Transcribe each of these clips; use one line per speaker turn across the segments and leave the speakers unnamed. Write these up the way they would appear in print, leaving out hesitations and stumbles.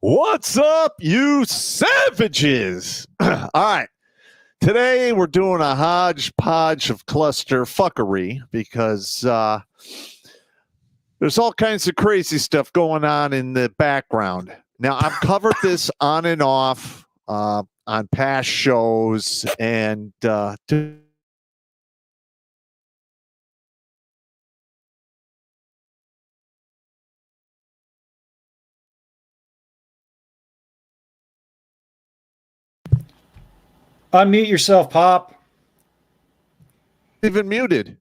What's up, you savages? All right. Today we're doing a hodgepodge of cluster fuckery because there's all kinds of crazy stuff going on in the background. Now, I've covered this on and off on past shows, and
Unmute yourself, Pop.
even muted.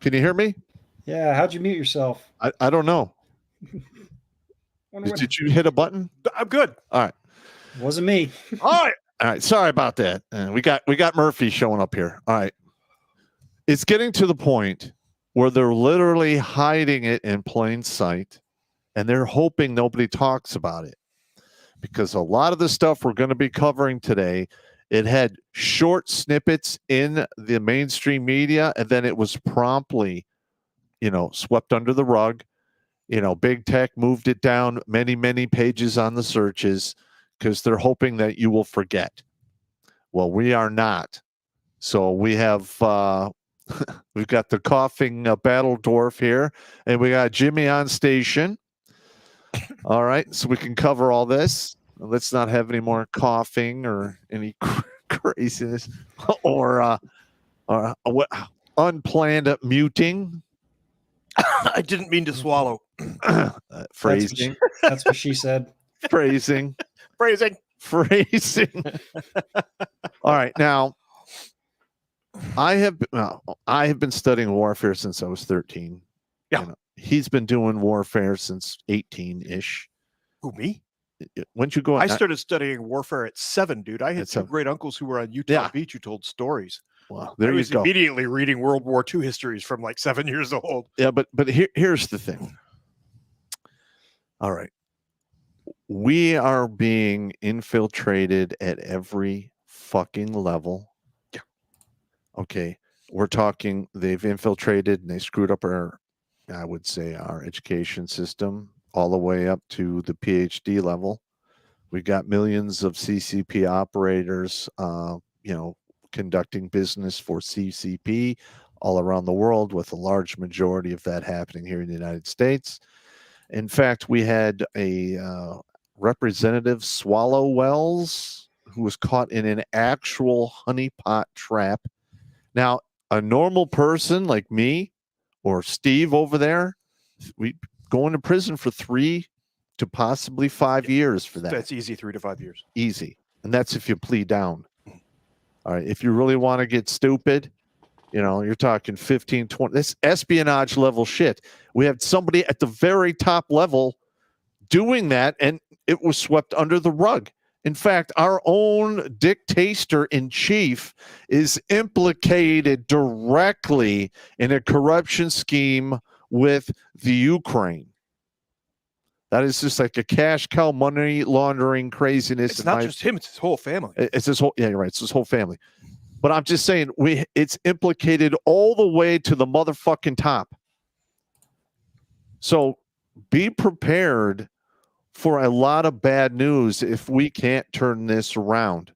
Can you hear me?
Yeah, how'd you mute yourself?
I don't know. Did you hit a button?
I'm good.
All right.
Wasn't me.
All right. Sorry about that. We got Murphy showing up here. All right. It's getting to the point where they're literally hiding it in plain sight, and they're hoping nobody talks about it. Because a lot of the stuff we're going to be covering today, it had short snippets in the mainstream media, and then it was promptly, swept under the rug. Big tech moved it down many, many pages on the searches because they're hoping that you will forget. Well, we are not. So we have, we've got the coughing battle dwarf here, and we got Jimmy on station. All right, so we can cover all this. Let's not have any more coughing or any craziness or unplanned muting.
I didn't mean to swallow.
Phrasing.
That's what she said.
Phrasing.
Phrasing.
All right, now I have been studying warfare since I was 13.
Yeah.
He's been doing warfare since 18-ish.
Who, me?
When'd you go?
I started studying warfare at 7, dude. I had
At
two
7.
great uncles who were on Utah Beach who told stories.
Well, there
I
you
was
go.
immediately reading World War II histories from like 7 years old.
Yeah, but here's the thing. All right. We are being infiltrated at every fucking level.
Yeah.
Okay. We're talking, they've infiltrated and they screwed up our education system all the way up to the PhD level. We got millions of CCP operators, conducting business for CCP all around the world, with a large majority of that happening here in the United States. In fact, we had a Representative Swallow-Wells who was caught in an actual honeypot trap. Now, a normal person like me or Steve over there, we go into prison for 3 to possibly 5 years for that.
That's easy, 3 to 5 years.
Easy. And that's if you plead down. All right. If you really want to get stupid, you're talking 15, 20. This espionage level shit. We have somebody at the very top level doing that, and it was swept under the rug. In fact, our own dictator in chief is implicated directly in a corruption scheme with the Ukraine. That is just like a cash cow, money laundering craziness.
It's not just him; it's his whole family.
It's his whole. Yeah, you're right. It's his whole family. But I'm just saying, it's implicated all the way to the motherfucking top. So be prepared for a lot of bad news if we can't turn this around,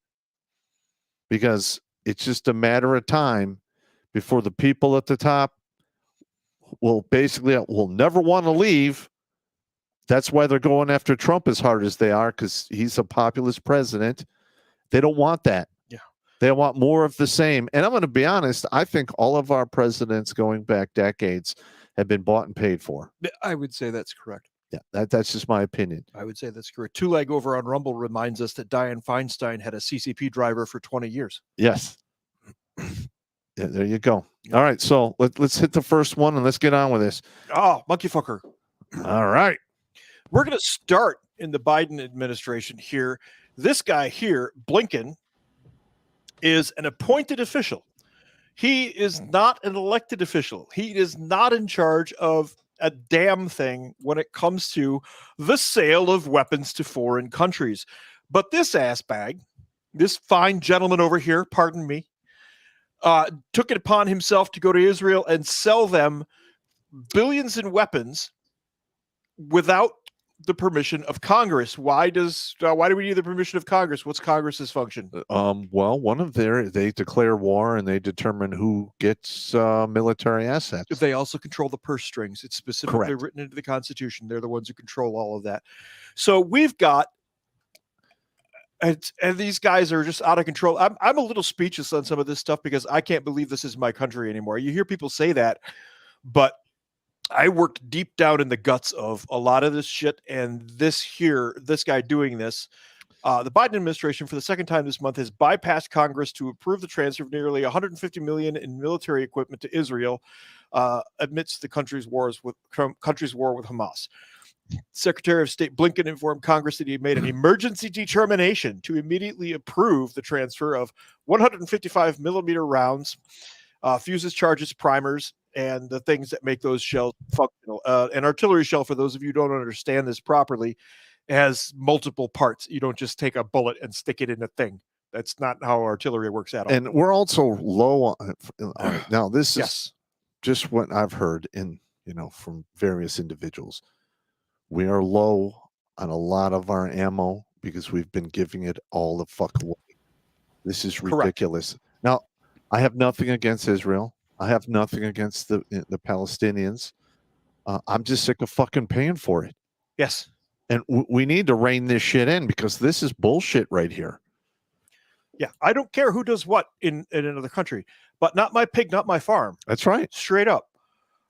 because it's just a matter of time before the people at the top will never want to leave. That's why they're going after Trump as hard as they are, because he's a populist president. They don't want that.
Yeah.
They want more of the same. And I'm going to be honest, I think all of our presidents going back decades have been bought and paid for.
I would say that's correct.
Yeah, that's just my opinion.
I would say that's correct. Two Leg over on Rumble reminds us that Dianne Feinstein had a CCP driver for 20 years.
Yes. Yeah, there you go. All right, so let's hit the first one and let's get on with this.
Oh, monkey fucker.
All right.
We're going to start in the Biden administration here. This guy here, Blinken, is an appointed official. He is not an elected official. He is not in charge of a damn thing when it comes to the sale of weapons to foreign countries. But this ass bag, this fine gentleman over here, pardon me, took it upon himself to go to Israel and sell them billions in weapons without the permission of Congress. Why do we need the permission of Congress? What's Congress's function?
Well, they declare war and they determine who gets military assets.
They also control the purse strings. It's specifically
Correct.
written into the Constitution. They're the ones who control all of that. So we've got, and these guys are just out of control. I'm a little speechless on some of this stuff because I can't believe this is my country anymore. You hear people say that, but I worked deep down in the guts of a lot of this shit, and this guy doing this, the Biden administration for the second time this month has bypassed Congress to approve the transfer of nearly $150 million in military equipment to Israel amidst the country's war with Hamas. Secretary of State Blinken informed Congress that he made an emergency determination to immediately approve the transfer of 155 millimeter rounds fuses, charges, primers, and the things that make those shells functional. An artillery shell, for those of you who don't understand this properly, has multiple parts. You don't just take a bullet and stick it in a thing. That's not how artillery works at all.
And we're also low on all right, now this is
Yes.
just what I've heard from various individuals. We are low on a lot of our ammo because we've been giving it all the fuck away. This is
Correct.
ridiculous. Now, I have nothing against Israel. I have nothing against the Palestinians. I'm just sick of fucking paying for it.
Yes.
And we need to rein this shit in because this is bullshit right here.
Yeah. I don't care who does what in another country, but not my pig, not my farm.
That's right.
Straight up.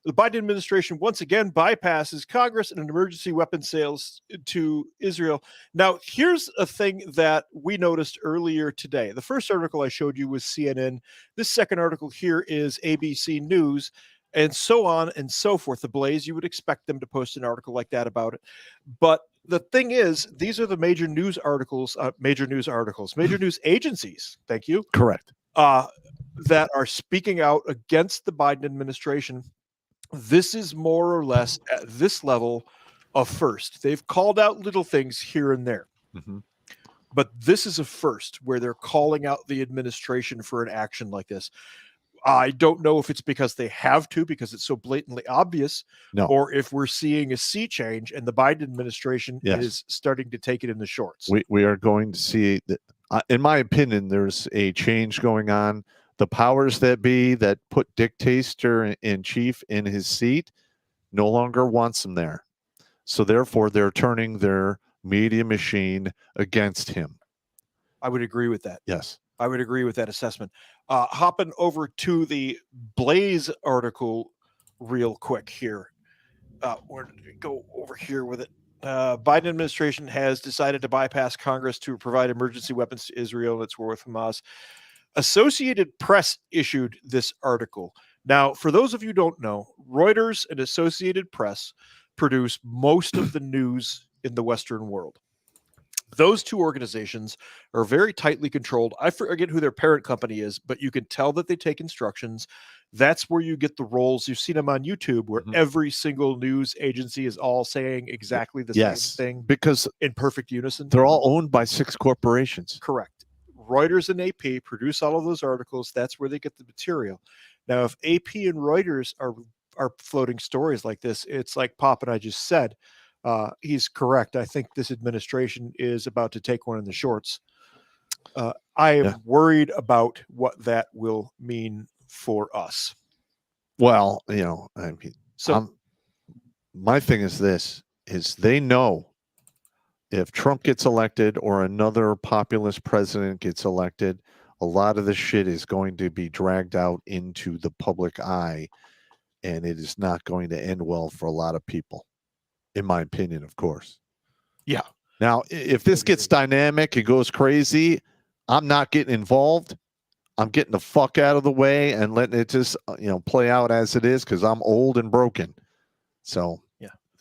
The Biden administration once again bypasses Congress and emergency weapon sales to Israel. Now, here's a thing that we noticed earlier today. The first article I showed you was CNN. This second article here is ABC News, and so on and so forth. The Blaze, you would expect them to post an article like that about it. But the thing is, these are the major news agencies, thank you,
Correct.
that are speaking out against the Biden administration. This is more or less at this level of first. They've called out little things here and there, but this is a first where they're calling out the administration for an action like this. I don't know if it's because they have to, because it's so blatantly obvious, or if we're seeing a sea change and the Biden administration is starting to take it in the shorts.
We are going to see that. In my opinion, there's a change going on. The powers that be that put dictator in chief in his seat no longer wants him there. So therefore, they're turning their media machine against him.
I would agree with that.
Yes.
I would agree with that assessment. Hopping over to the Blaze article real quick here. Where did we go over here with it? Biden administration has decided to bypass Congress to provide emergency weapons to Israel in its war with Hamas. Associated Press issued this article. Now, for those of you who don't know, Reuters and Associated Press produce most of the news in the Western world. Those two organizations are very tightly controlled. I forget who their parent company is, but you can tell that they take instructions. That's where you get the roles. You've seen them on YouTube where every single news agency is all saying exactly the same thing
because
in perfect unison.
They're all owned by 6 corporations.
Correct. Reuters and AP produce all of those articles. That's where they get the material. Now, if AP and Reuters are floating stories like this, it's like Pop and I just said. He's correct. I think this administration is about to take one in the shorts. I am worried about what that will mean for us.
Well, I mean, so my thing is this: they know if Trump gets elected or another populist president gets elected, a lot of this shit is going to be dragged out into the public eye, and it is not going to end well for a lot of people. In my opinion, of course.
Yeah.
Now, if this gets dynamic, it goes crazy, I'm not getting involved. I'm getting the fuck out of the way and letting it just, play out as it is because I'm old and broken. So,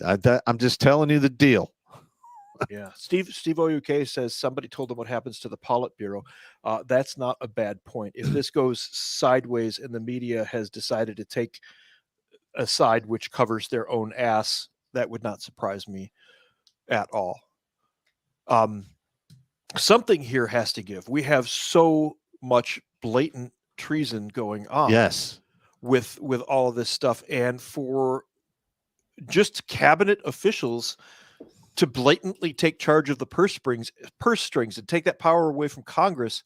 I'm just telling you the deal.
Yeah. Steve Oyuk says somebody told him what happens to the Politburo. That's not a bad point. If this goes sideways and the media has decided to take a side which covers their own ass, that would not surprise me at all. Something here has to give. We have so much blatant treason going on.
Yes.
With all of this stuff, and for just cabinet officials to blatantly take charge of the purse strings and take that power away from Congress,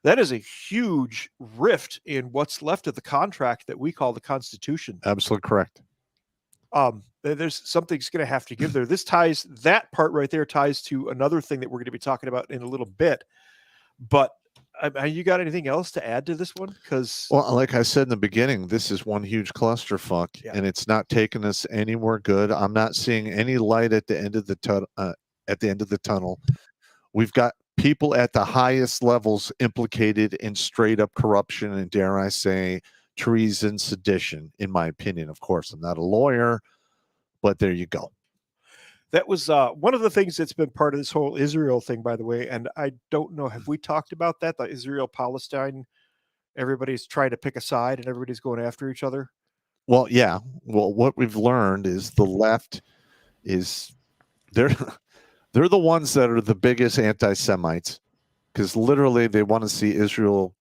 that is a huge rift in what's left of the contract that we call the Constitution.
Absolutely correct.
There's something's going to have to give there. That part right there ties to another thing that we're going to be talking about in a little bit. But you got anything else to add to this one? Because,
well, like I said in the beginning, this is one huge clusterfuck, and it's not taking us anywhere good. I'm not seeing any light at the end of the tunnel. We've got people at the highest levels implicated in straight up corruption and, dare I say, treason, sedition. In my opinion, of course, I'm not a lawyer, but there you go.
That was one of the things that's been part of this whole Israel thing, by the way. And I don't know, have we talked about that? The Israel-Palestine Everybody's trying to pick a side and everybody's going after each other.
Well, yeah. Well, what we've learned is the left is they're they're the ones that are the biggest anti-Semites, because literally they want to see Israel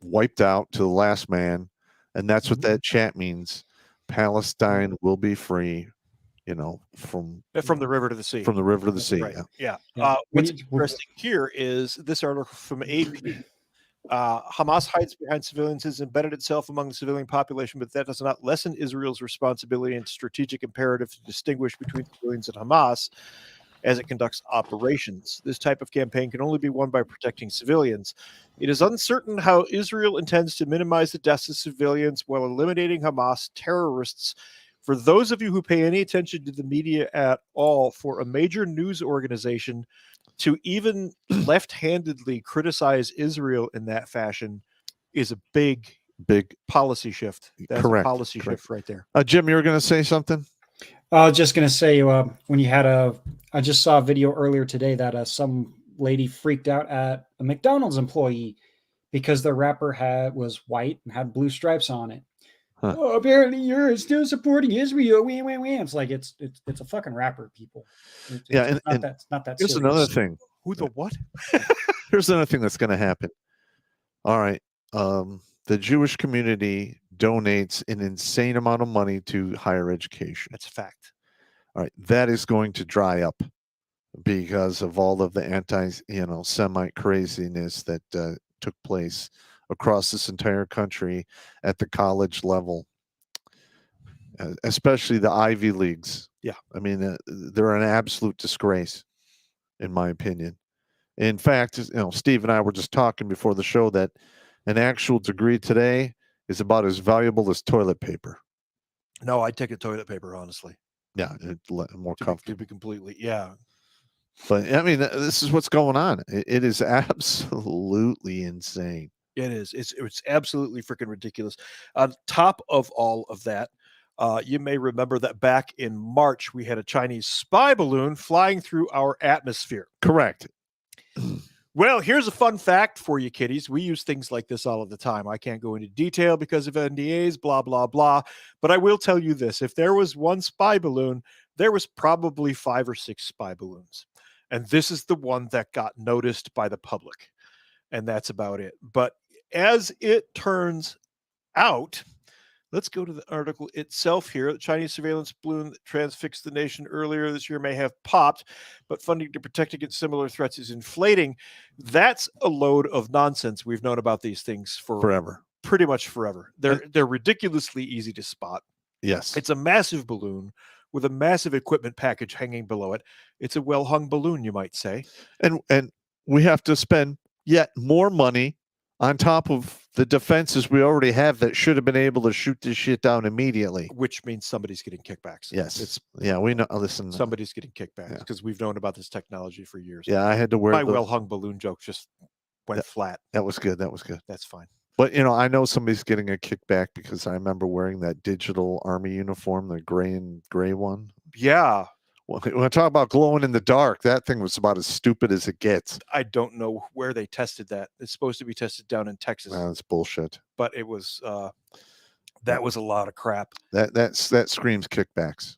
wiped out to the last man, and that's what that chant means. Palestine will be free, from
From the river to the sea.
the river to the sea.
Right.
Yeah.
Yeah.
When
What's interesting here is this article from AP. Hamas hides behind civilians, has embedded itself among the civilian population, but that does not lessen Israel's responsibility and strategic imperative to distinguish between civilians and Hamas as it conducts operations. This type of campaign can only be won by protecting civilians. It is uncertain how Israel intends to minimize the deaths of civilians while eliminating Hamas terrorists. For those of you who pay any attention to the media at all, for a major news organization to even left-handedly criticize Israel in that fashion is a big policy shift. That's
Correct,
a policy
correct.
shift right there.
Jim, you were going to say something?
I was just going to say, when you had I just saw a video earlier today that some lady freaked out at a McDonald's employee because the wrapper was white and had blue stripes on it.
Huh.
Oh, apparently you're still supporting Israel. It's like it's a fucking wrapper, people.
Yeah, and
it's not that
here's
serious.
another thing.
Who the what?
Here's another thing that's going to happen. All right. The Jewish community donates an insane amount of money to higher education.
That's a fact.
All right. That is going to dry up because of all of the Semite craziness that took place across this entire country at the college level, especially the Ivy Leagues.
Yeah.
I mean, they're an absolute disgrace, in my opinion. In fact, Steve and I were just talking before the show that an actual degree today is about as valuable as toilet paper.
No, I'd take a toilet paper, honestly.
Yeah, more
To
comfortable.
be completely, yeah.
But I mean, this is what's going on. It is absolutely insane.
It is. It's absolutely freaking ridiculous. On top of all of that, you may remember that back in March, we had a Chinese spy balloon flying through our atmosphere.
Correct.
Well, here's a fun fact for you, kiddies. We use things like this all of the time. I can't go into detail because of NDAs, blah, blah, blah. But I will tell you this. If there was one spy balloon, there was probably 5 or 6 spy balloons. And this is the one that got noticed by the public. And that's about it. But as it turns out, let's go to the article itself here. The Chinese surveillance balloon that transfixed the nation earlier this year may have popped, but funding to protect against similar threats is inflating. That's a load of nonsense. We've known about these things for
Forever.
Pretty much forever. They're ridiculously easy to spot.
Yes.
It's a massive balloon with a massive equipment package hanging below it. It's a well-hung balloon, you might say.
And we have to spend yet more money on top of the defenses we already have that should have been able to shoot this shit down immediately.
Which means somebody's getting kickbacks.
Yes. We know. Listen.
Somebody's getting kickbacks because we've known about this technology for years.
Yeah, I had to wear
my well-hung balloon joke just went flat.
That was good.
That's fine.
But I know somebody's getting a kickback because I remember wearing that digital army uniform, the gray one.
Yeah.
Well, when I talk about glowing in the dark, that thing was about as stupid as it gets.
I don't know where they tested that. It's supposed to be tested down in Texas.
That's bullshit.
But it was that was a lot of crap.
That screams kickbacks.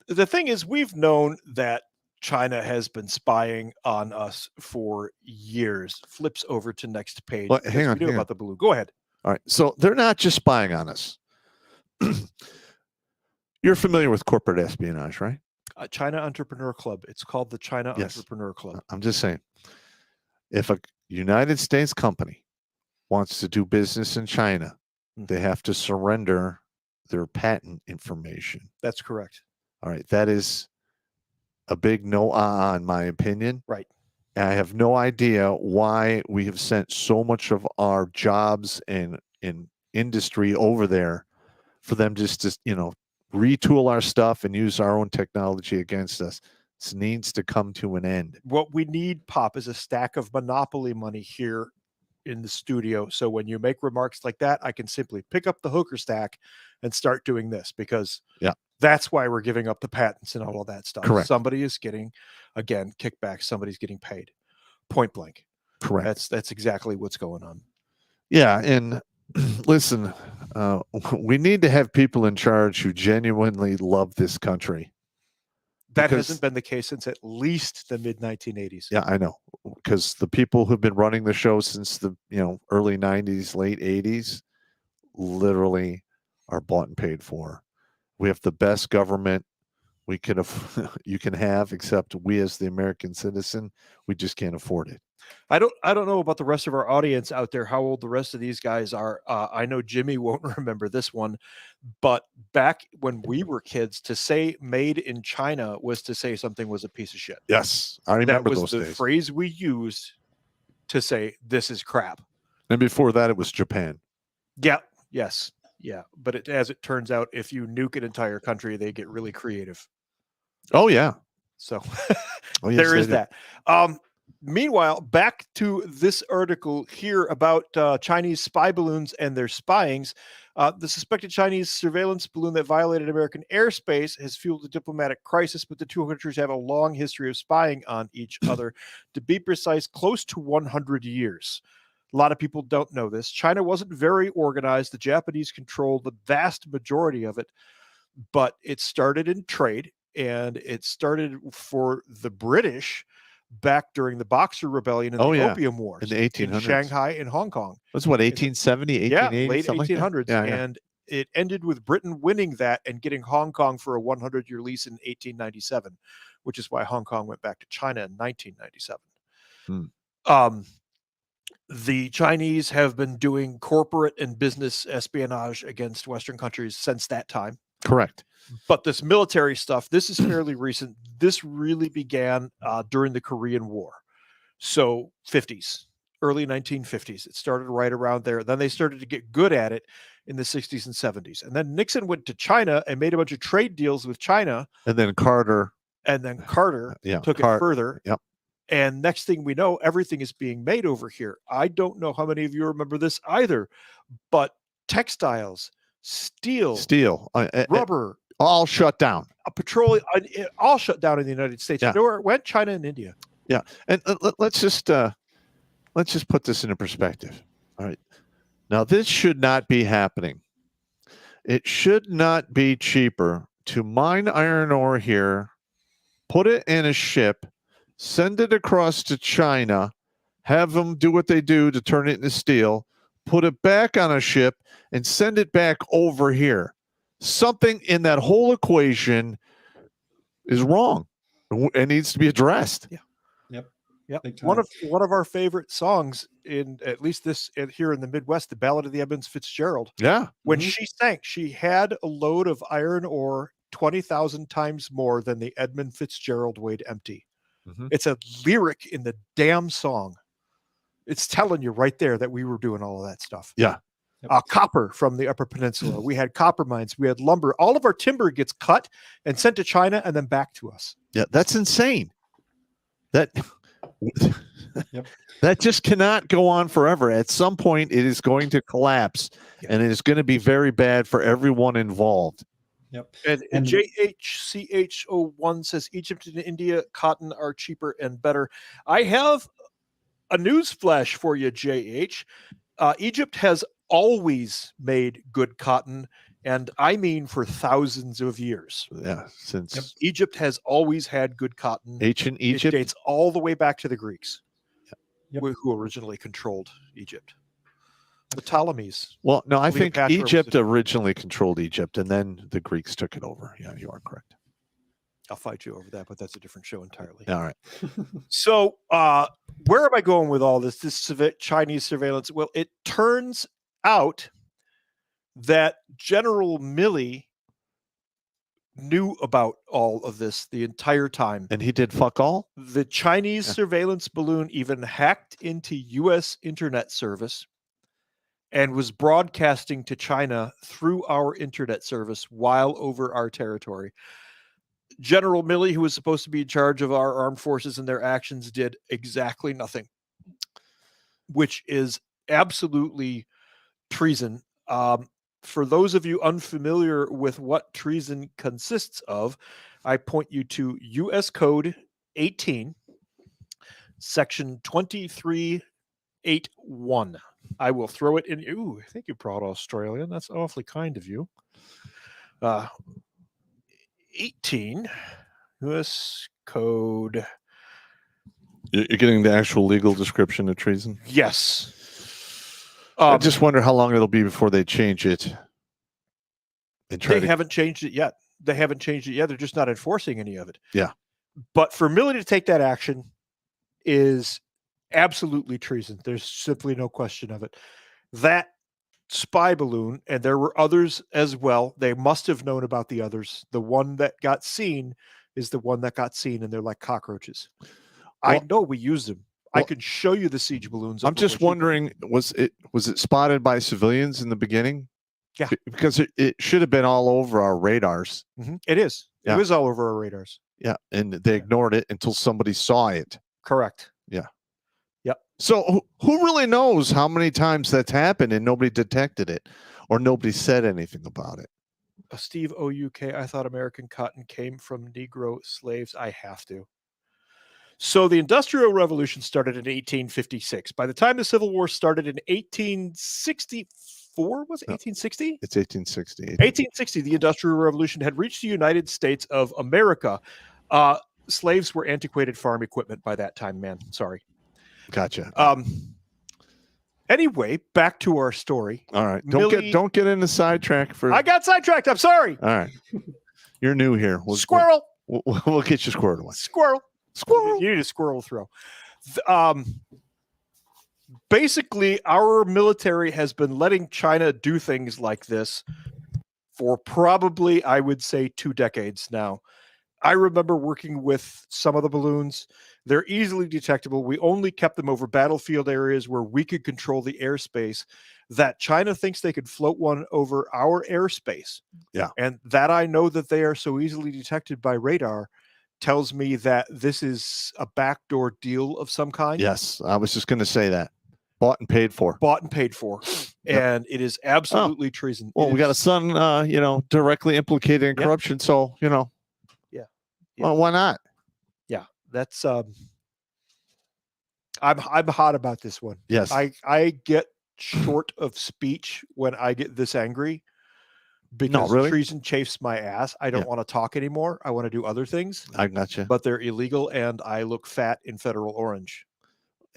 The thing is, we've known that China has been spying on us for years. Flips over to next page.
Well, hang on.
About the balloon. Go ahead.
All right. So they're not just spying on us. You're familiar with corporate espionage, right?
China Entrepreneur Club. It's called the China Entrepreneur Club.
I'm just saying, if a United States company wants to do business in China, they have to surrender their patent information.
That's correct.
All right. That is a big no in my opinion.
Right.
And I have no idea why we have sent so much of our jobs and in industry over there for them just to, retool our stuff and use our own technology against us. This needs to come to an end.
What we need, Pop, is a stack of monopoly money here in the studio. So when you make remarks like that, I can simply pick up the hooker stack and start doing this because that's why we're giving up the patents and all of that stuff.
Correct.
Somebody is getting, again, kickback. Somebody's getting paid. Point blank.
Correct.
That's exactly what's going on.
Yeah, and listen, we need to have people in charge who genuinely love this country.
That
Because-
hasn't been the case since at least the mid 1980s.
Yeah, I know, because the people who've been running the show since the early 90s, late 80s, literally are bought and paid for. We have the best government we can you can have, except we as the American citizen, we just can't afford it.
I don't know about the rest of our audience out there, how old the rest of these guys are. I know Jimmy won't remember this one, but back when we were kids, to say made in China was to say something was a piece of shit.
Yes, I
That
remember
was
those
the
days.
phrase we used to say this is crap.
And before that, it was Japan.
Yeah. Yes. Yeah. But as it turns out, if you nuke an entire country, they get really creative.
Oh yeah.
So
Oh, yes,
there
they
is
do.
that. Meanwhile, back to this article here about Chinese spy balloons and their spyings. The suspected Chinese surveillance balloon that violated American airspace has fueled a diplomatic crisis, but the two countries have a long history of spying on each other. To be precise, close to 100 years. A lot of people don't know this. China wasn't very organized. The Japanese controlled the vast majority of it, but it started in trade, and it started for the British back during the Boxer Rebellion and
Oh,
the
yeah.
Opium Wars
In the 1800s.
Shanghai and Hong Kong.
That's what, 1870, 1880,
Yeah, late
something like that?
1800s.
Yeah, yeah.
And it ended with Britain winning that and getting Hong Kong for a 100-year lease in 1897, which is why Hong Kong went back to China in 1997. The Chinese have been doing corporate and business espionage against Western countries since that time.
Correct.
But this military stuff, this is fairly recent. This really began during the Korean War. So 50s, early 1950s. It started right around there. Then they started to get good at it in the 60s and 70s. And then Nixon went to China and made a bunch of trade deals with China.
And then Carter.
And then Carter took it further.
Yep.
And next thing we know, everything is being made over here. I don't know how many of you remember this either, but textiles, steel, rubber,
all shut down.
Petroleum, all shut down in the United States.
Yeah.
You know where it went? China and India.
Yeah, and let's just put this into perspective. All right, now this should not be happening. It should not be cheaper to mine iron ore here, put it in a ship, send it across to China, have them do what they do to turn it into steel, put it back on a ship, and send it back over here. Something in that whole equation is wrong. It needs to be addressed.
Yep.
One of our favorite songs, in at least this here in the Midwest, the Ballad of the Edmund Fitzgerald.
Yeah.
When she sank, she had a load of iron ore 20,000 times more than the Edmund Fitzgerald weighed empty. It's a lyric in the damn song. It's telling you right there that we were doing all of that stuff.
Yeah.
Copper from the Upper Peninsula. We had copper mines. We had lumber. All of our timber gets cut and sent to China and then back to us.
Yeah, that's insane. That just cannot go on forever. At some point, it is going to collapse, and it is going to be very bad for everyone involved.
Yep.
And JHCH01 says Egypt and India cotton are cheaper and better. I have a news flash for you, JH. Egypt has always made good cotton, and I mean for thousands of years.
Yeah, since
Egypt has always had good cotton.
Ancient Egypt.
It dates all the way back to the Greeks,
Yep.
who originally controlled Egypt. The Ptolemies.
Well, no, I think
Cleopatra was
Egypt originally controlled Egypt, and then the Greeks took it over. Yeah, you are correct.
I'll fight you over that, but that's a different show entirely.
All right.
So, where am I going with all this? This Chinese surveillance? Well, it turns out that General Milley knew about all of this the entire time.
And he did fuck all?
The Chinese surveillance balloon even hacked into U.S. internet service and was broadcasting to China through our internet service while over our territory. General Milley, who was supposed to be in charge of our armed forces and their actions, did exactly nothing, which is absolutely treason. For those of you unfamiliar with what treason consists of, I point you to U.S. Code 18, Section 2381. I will throw it in. Ooh, thank you, Proud Australian. That's awfully kind of you. 18 U.S. Code.
You're getting the actual legal description of treason?
Yes.
I just wonder how long it'll be before they change it. And
They haven't changed it yet. They're just not enforcing any of it.
Yeah.
But for military to take that action is absolutely treason. There's simply no question of it. That spy balloon, and there were others as well. They must have known about the others. The one that got seen is the one that got seen, and they're like cockroaches. I know we used them. I can show you the siege balloons.
I'm just wondering, was it spotted by civilians in the beginning?
Yeah.
Because it should have been all over our radars.
Mm-hmm. It is. Yeah. It was all over our radars.
Yeah. And they ignored it until somebody saw it.
Correct.
Yeah.
Yep.
So who really knows how many times that's happened and nobody detected it or nobody said anything about it?
Steve OUK, I thought American cotton came from Negro slaves. I have to. So the Industrial Revolution started in 1856. By the time the Civil War started in 1864, was it 1860?
It's 1860.
1860, the Industrial Revolution had reached the United States of America. Slaves were antiquated farm equipment by that time, man. Sorry.
Gotcha.
Anyway, back to our story.
All right. Don't get in the sidetrack for.
I got sidetracked. I'm sorry.
All right. You're new here.
Squirrel.
We'll get you squared away.
Squirrel. You need a squirrel throw. Basically, our military has been letting China do things like this for probably, I would say, 2 decades now. I remember working with some of the balloons. They're easily detectable. We only kept them over battlefield areas where we could control the airspace. That China thinks they could float one over our airspace.
Yeah.
And that I know that they are so easily detected by radar tells me that this is a backdoor deal of some kind.
Yes, I was just going to say that. Bought and paid for.
And it is absolutely treason.
Well, we got a son, directly implicated in corruption. So,
Yeah.
Well, why not?
Yeah, that's I'm hot about this one.
Yes.
I get short of speech when I get this angry because treason chafes my ass. I don't want to talk anymore. I want to do other things.
I gotcha.
But they're illegal and I look fat in federal orange.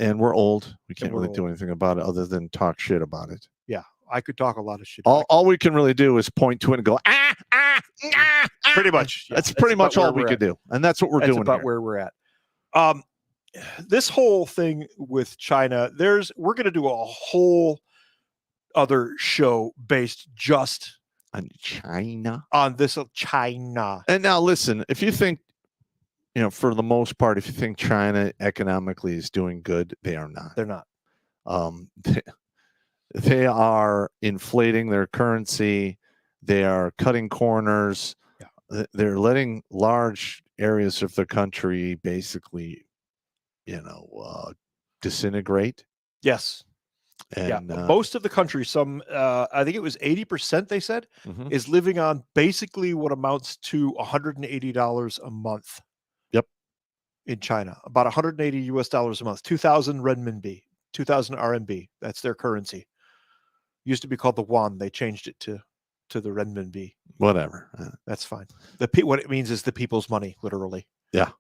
And we're old. We can't really do anything about it other than talk shit about it.
Yeah, I could talk a lot of shit.
All we can really do is point to it and go,
pretty much.
Yeah, that's pretty much all we could do. And that's what we're doing.
That's about where we're at. This whole thing with China, we're going to do a whole other show based just
on China.
On this China.
And now listen, if you think, for the most part, if you think China economically is doing good, they are not.
They're not.
They are inflating their currency. They are cutting corners. Yeah. They're letting large areas of the country basically, disintegrate.
Yes.
And
most of the country, I think it was 80%, they said, is living on basically what amounts to $180 a month.
Yep.
In China, about $180 US a month, 2,000 renminbi, 2,000 RMB. That's their currency. Used to be called the yuan. They changed it to the renminbi.
Whatever.
That's fine. What it means is the people's money, literally.
Yeah.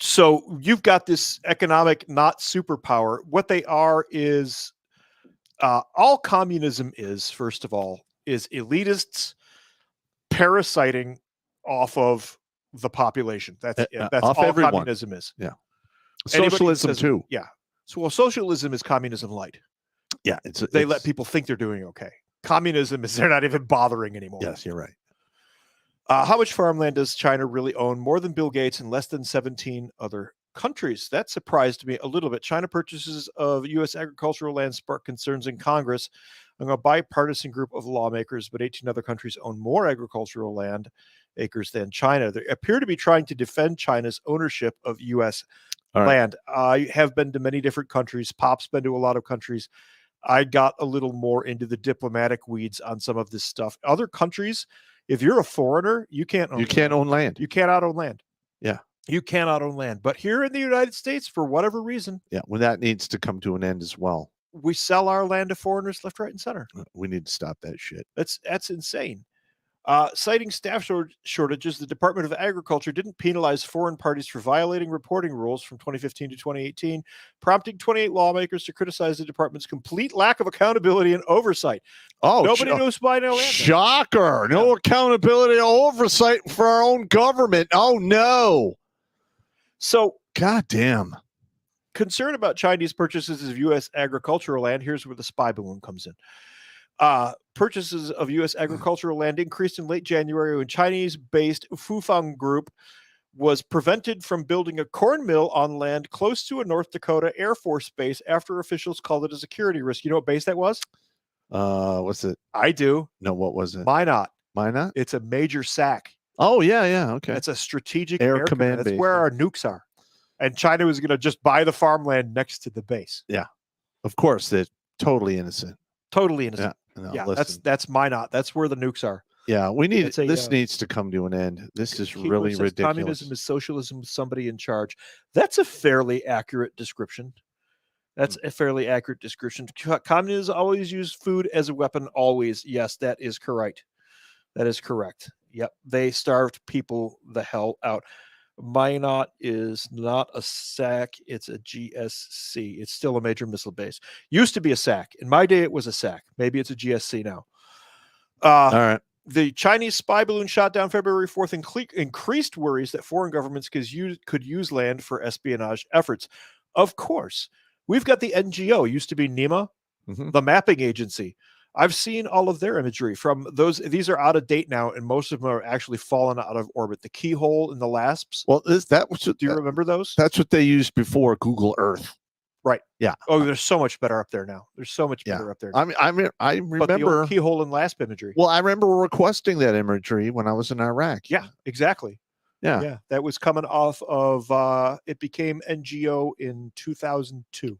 So you've got this economic not superpower. What they are is all communism is, first of all, is elitists parasiting off of the population. That's all everyone. Communism is.
Yeah. Socialism too.
Yeah. So socialism is communism light.
Yeah.
They let people think they're doing okay. Communism is they're not even bothering anymore.
Yes, you're right.
How much farmland does China really own? More than Bill Gates and less than 17 other countries. That surprised me a little bit. China purchases of U.S. agricultural land spark concerns in Congress among a bipartisan group of lawmakers, but 18 other countries own more agricultural land acres than China. They appear to be trying to defend China's ownership of U.S. land. I have been to many different countries. Pop's been to a lot of countries. I got a little more into the diplomatic weeds on some of this stuff. Other countries, if you're a foreigner, you can't own land.
You cannot own land.
You cannot own land.
Yeah.
You cannot own land. But here in the United States, for whatever reason,
Yeah, when that needs to come to an end as well.
we sell our land to foreigners left, right, and center.
We need to stop that shit.
That's insane. Citing staff shortages, the Department of Agriculture didn't penalize foreign parties for violating reporting rules from 2015 to 2018, prompting 28 lawmakers to criticize the department's complete lack of accountability and oversight.
Oh,
Nobody knows by no land.
shocker. No accountability or oversight for our own government. Oh, no.
So,
goddamn.
Concern about Chinese purchases of U.S. agricultural land. Here's where the spy balloon comes in. Purchases of U.S. agricultural land increased in late January when Chinese-based Fufeng Group was prevented from building a corn mill on land close to a North Dakota Air Force base after officials called it a security risk. You know what base that was?
What's it?
I do.
No, what was it?
Minot.
Minot?
It's a major SAC.
Oh, yeah. Okay.
That's a strategic
air command
That's
base.
where our nukes are. And China was going to just buy the farmland next to the base.
Yeah. Of course, they're totally innocent.
Totally innocent.
Yeah,
that's Minot. That's where the nukes are.
Yeah, we need this needs to come to an end. This is really ridiculous.
Communism is socialism with somebody in charge. That's a fairly accurate description. Communists always use food as a weapon. Always. Yes, that is correct. Yep. They starved people the hell out. Minot is not a SAC. It's a GSC. It's still a major missile base. Used to be a SAC. In my day, it was a SAC. Maybe it's a GSC now.
All right.
The Chinese spy balloon shot down February 4th increased worries that foreign governments could use land for espionage efforts. Of course, we've got the NGO, used to be NEMA, the mapping agency. I've seen all of their imagery from those. These are out of date now, and most of them are actually fallen out of orbit. The keyhole and the LASPs.
Well, do
you remember those?
That's what they used before Google Earth.
Right.
Yeah.
Oh, there's so much better up there now. There's so much better up there now.
I remember
but the old keyhole and LASP imagery.
Well, I remember requesting that imagery when I was in Iraq.
Yeah, exactly. Yeah. That was coming off of it became NGO in 2002.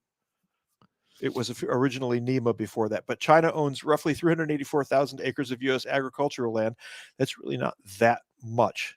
It was originally NEMA before that, but China owns roughly 384,000 acres of U.S. agricultural land. That's really not that much.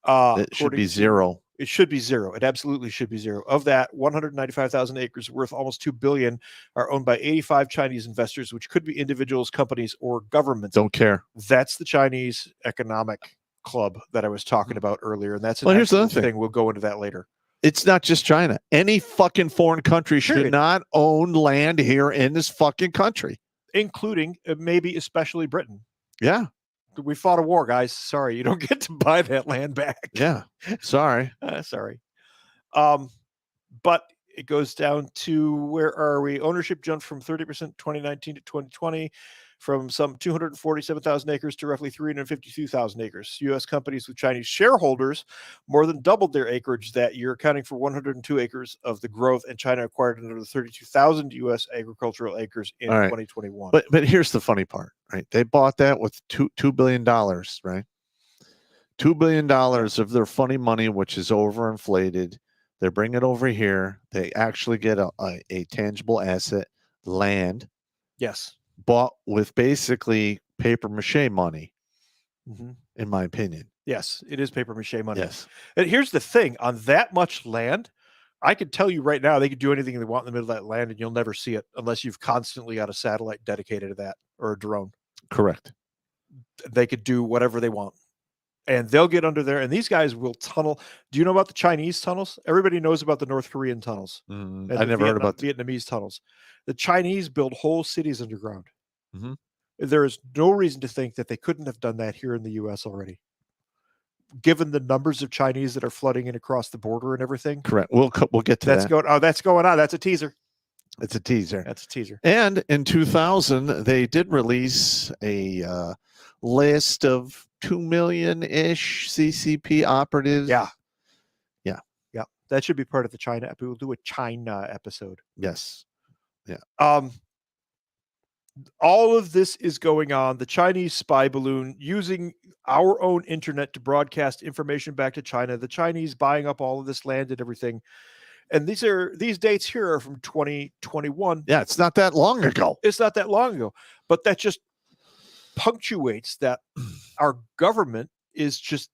It should be zero.
It should be zero. It absolutely should be zero. Of that, 195,000 acres worth almost $2 billion are owned by 85 Chinese investors, which could be individuals, companies, or governments.
Don't care.
That's the Chinese economic club that I was talking about earlier, and that's
here's the other thing.
We'll go into that later.
It's not just China. Any fucking foreign country should not own land here in this fucking country.
Including, maybe especially Britain.
Yeah.
We fought a war, guys. Sorry, you don't get to buy that land back.
Yeah. Sorry.
Sorry. But it goes down to, where are we? Ownership jumped from 30% 2019 to 2020, from some 247,000 acres to roughly 352,000 acres. U.S. companies with Chinese shareholders more than doubled their acreage that year, accounting for 102 acres of the growth, and China acquired another 32,000 U.S. agricultural acres in 2021.
But here's the funny part, right? They bought that with $2 billion, right? $2 billion of their funny money, which is overinflated. They bring it over here. They actually get a tangible asset, land.
Yes.
Bought with basically paper mache money, in my opinion.
Yes, it is paper mache money.
Yes.
And here's the thing. On that much land, I could tell you right now, they could do anything they want in the middle of that land, and you'll never see it unless you've constantly got a satellite dedicated to that, or a drone.
Correct.
They could do whatever they want. And they'll get under there, and these guys will tunnel. Do you know about the Chinese tunnels? Everybody knows about the North Korean tunnels.
I never heard about
the Vietnamese tunnels. The Chinese build whole cities underground. There is no reason to think that they couldn't have done that here in the U.S. already, given the numbers of Chinese that are flooding in across the border and everything.
Correct. We'll get to that.
That's going on. That's a teaser.
It's a teaser.
That's a teaser.
And in 2000, they did release a list of 2 million-ish CCP operatives.
Yeah. That should be part of the China episode. We'll do a China episode.
Yes. Yeah.
All of this is going on. The Chinese spy balloon using our own internet to broadcast information back to China. The Chinese buying up all of this land and everything. And these dates here are from 2021.
Yeah, it's not that long ago.
It's not that long ago. But that just punctuates that our government is just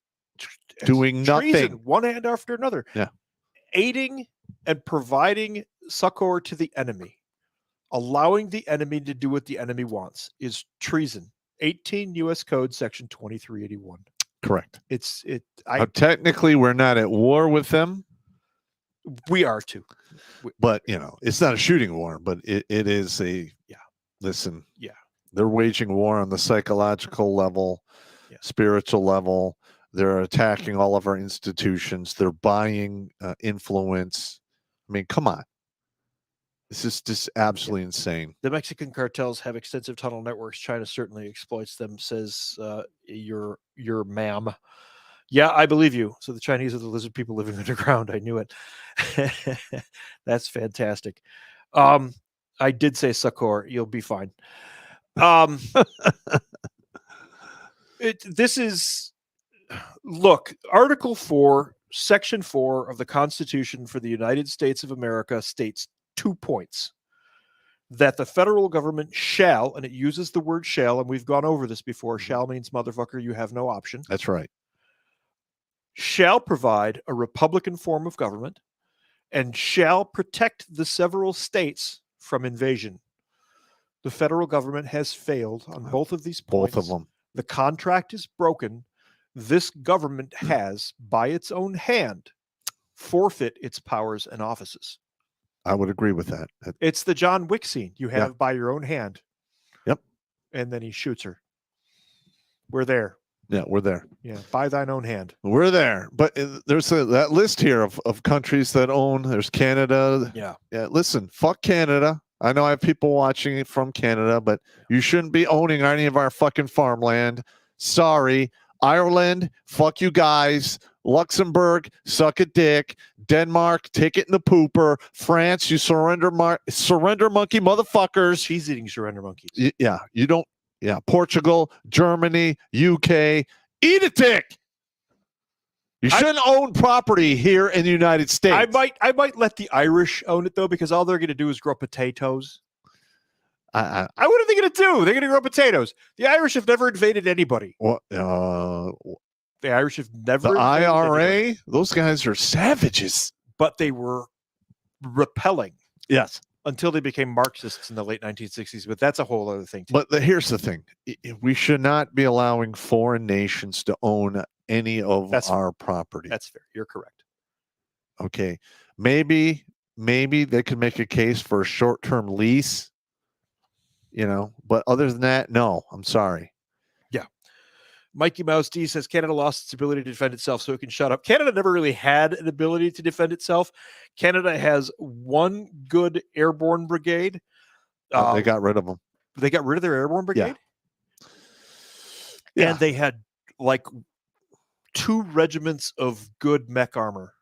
Doing
treason,
nothing.
one hand after another.
Yeah.
Aiding and providing succor to the enemy, allowing the enemy to do what the enemy wants, is treason. 18 U.S. Code Section 2381.
Correct.
Now,
technically, we're not at war with them.
We are too.
But, it's not a shooting war, but it is a, listen, they're waging war on the psychological level, spiritual level. They're attacking all of our institutions. They're buying influence. I mean, come on. This is just absolutely insane.
The Mexican cartels have extensive tunnel networks. China certainly exploits them, says your ma'am. Yeah, I believe you. So the Chinese are the lizard people living underground. I knew it. That's fantastic. I did say succor. You'll be fine. Look, Article 4, Section 4 of the Constitution for the United States of America states 2 points. That the federal government shall, and it uses the word shall, and we've gone over this before. Shall means motherfucker, you have no option.
That's right.
Shall provide a Republican form of government and shall protect the several states from invasion. The federal government has failed on both of these points.
Both of them.
The contract is broken. This government has, by its own hand, forfeit its powers and offices.
I would agree with that.
It's the John Wick scene. You have by your own hand.
Yep.
And then he shoots her. We're there.
Yeah, we're there.
Yeah, by thine own hand.
We're there. But there's that list here of countries that own. There's Canada.
Yeah.
Listen, fuck Canada. I know I have people watching it from Canada, but you shouldn't be owning any of our fucking farmland. Sorry. Ireland, fuck you guys. Luxembourg, suck a dick. Denmark, take it in the pooper. France, you surrender monkey motherfuckers.
Cheese eating surrender monkeys.
You don't. Yeah, Portugal, Germany, UK, eat a dick. You shouldn't own property here in the United States.
I might let the Irish own it though, because all they're going to do is grow potatoes. What are they going to do? They're going to grow potatoes. The Irish have never invaded anybody.
What?
The Irish have never.
The IRA. Those guys are savages.
But they were repelling.
Yes.
Until they became Marxists in the late 1960s. But that's a whole other thing.
But here's the thing. We should not be allowing foreign nations to own any of our property.
That's fair. You're correct.
Okay. Maybe they could make a case for a short-term lease, but other than that, no, I'm sorry.
Yeah. Mikey Mouse D says Canada lost its ability to defend itself, so it can shut up. Canada never really had an ability to defend itself. Canada has one good airborne brigade.
They got rid of them.
They got rid of their airborne brigade?
Yeah.
And they had like 2 regiments of good mech armor.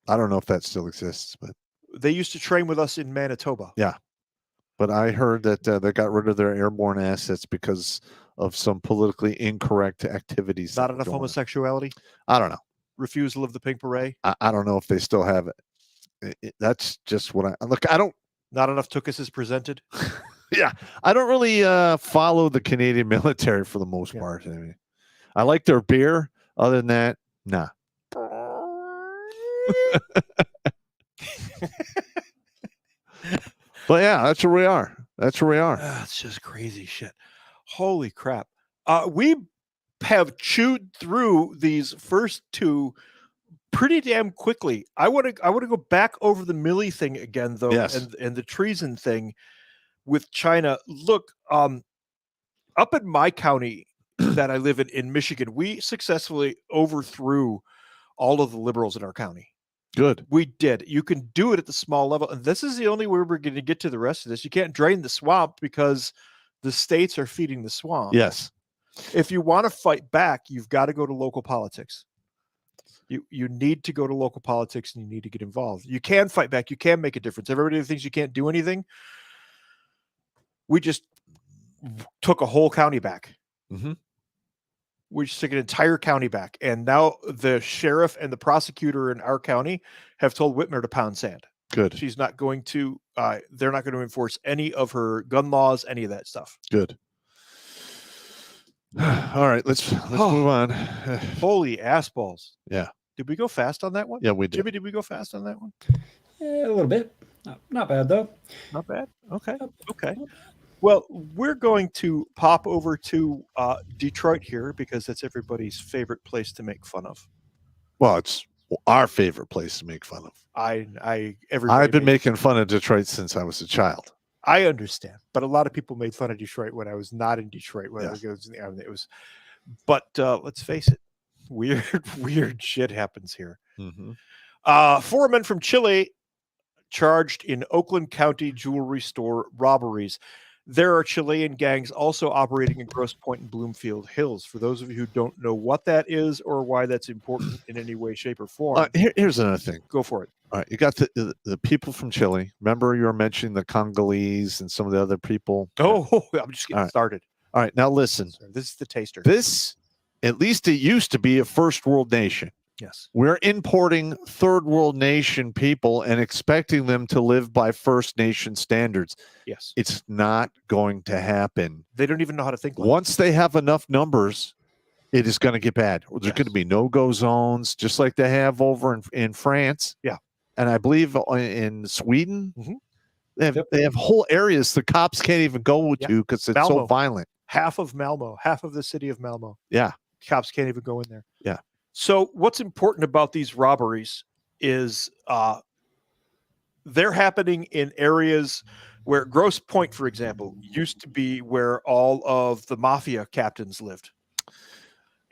I don't know if that still exists, but
they used to train with us in Manitoba.
Yeah. But I heard that they got rid of their airborne assets because of some politically incorrect activities.
Not enough homosexuality?
I don't know.
Refusal of the pink beret?
I don't know if they still have it. That's just what I don't.
Not enough Tukas is presented?
Yeah. I don't really follow the Canadian military for the most part. I mean, I like their beer. Other than that, nah. But yeah, that's where we are.
It's just crazy shit. Holy crap. We have chewed through these first 2 pretty damn quickly. I want to go back over the Millie thing again, though, and the treason thing with China. Look, up in my county that I live in Michigan, we successfully overthrew all of the liberals in our county.
Good.
We did. You can do it at the small level. And this is the only way we're going to get to the rest of this. You can't drain the swamp because the states are feeding the swamp.
Yes.
If you want to fight back, you've got to go to local politics. You need to go to local politics and you need to get involved. You can fight back. You can make a difference. Everybody thinks you can't do anything. We just took a whole county back.
Mm-hmm.
We just took an entire county back. And now the sheriff and the prosecutor in our county have told Whitmer to pound sand.
Good.
She's not going to, they're not going to enforce any of her gun laws, any of that stuff.
Good. All right, let's move on.
Holy ass balls.
Yeah.
Did we go fast on that one?
Yeah, we did.
Jimmy, did we go fast on that one?
A little bit. Not bad though.
Not bad. Okay.
Not-
Okay.
not bad.
Well, we're going to pop over to Detroit here because that's everybody's favorite place to make fun of.
Well, it's our favorite place to make fun of.
Everybody
I've been
made-
making fun of Detroit since I was a child.
I understand, but a lot of people made fun of Detroit when I was not in Detroit. When
Yeah.
I was in the army. It was, but let's face it, weird shit happens here.
Mm-hmm.
4 men from Chile charged in Oakland County jewelry store robberies. There are Chilean gangs also operating in Grosse Pointe and Bloomfield Hills. For those of you who don't know what that is or why that's important in any way, shape, or form,
Here's another thing.
go for it.
All right, you got the people from Chile. Remember, you were mentioning the Congolese and some of the other people.
Oh, I'm just getting
All right.
started.
All right, now listen.
Sorry, this is the taster.
This, at least it used to be a first world nation.
Yes.
We're importing third world nation people and expecting them to live by First Nation standards.
Yes.
It's not going to happen.
They don't even know how to think.
Once they have enough numbers, it is going to get bad. There's
Yes.
going to be no-go zones, just like they have over in France.
Yeah.
And I believe in Sweden,
Mhm.
they have whole areas the cops can't even go
Yeah.
to because it's so
Malmo.
violent.
Half of Malmo, half of the city of Malmo.
Yeah.
Cops can't even go in there.
Yeah.
So what's important about these robberies is they're happening in areas where Grosse Pointe, for example, used to be where all of the mafia captains lived.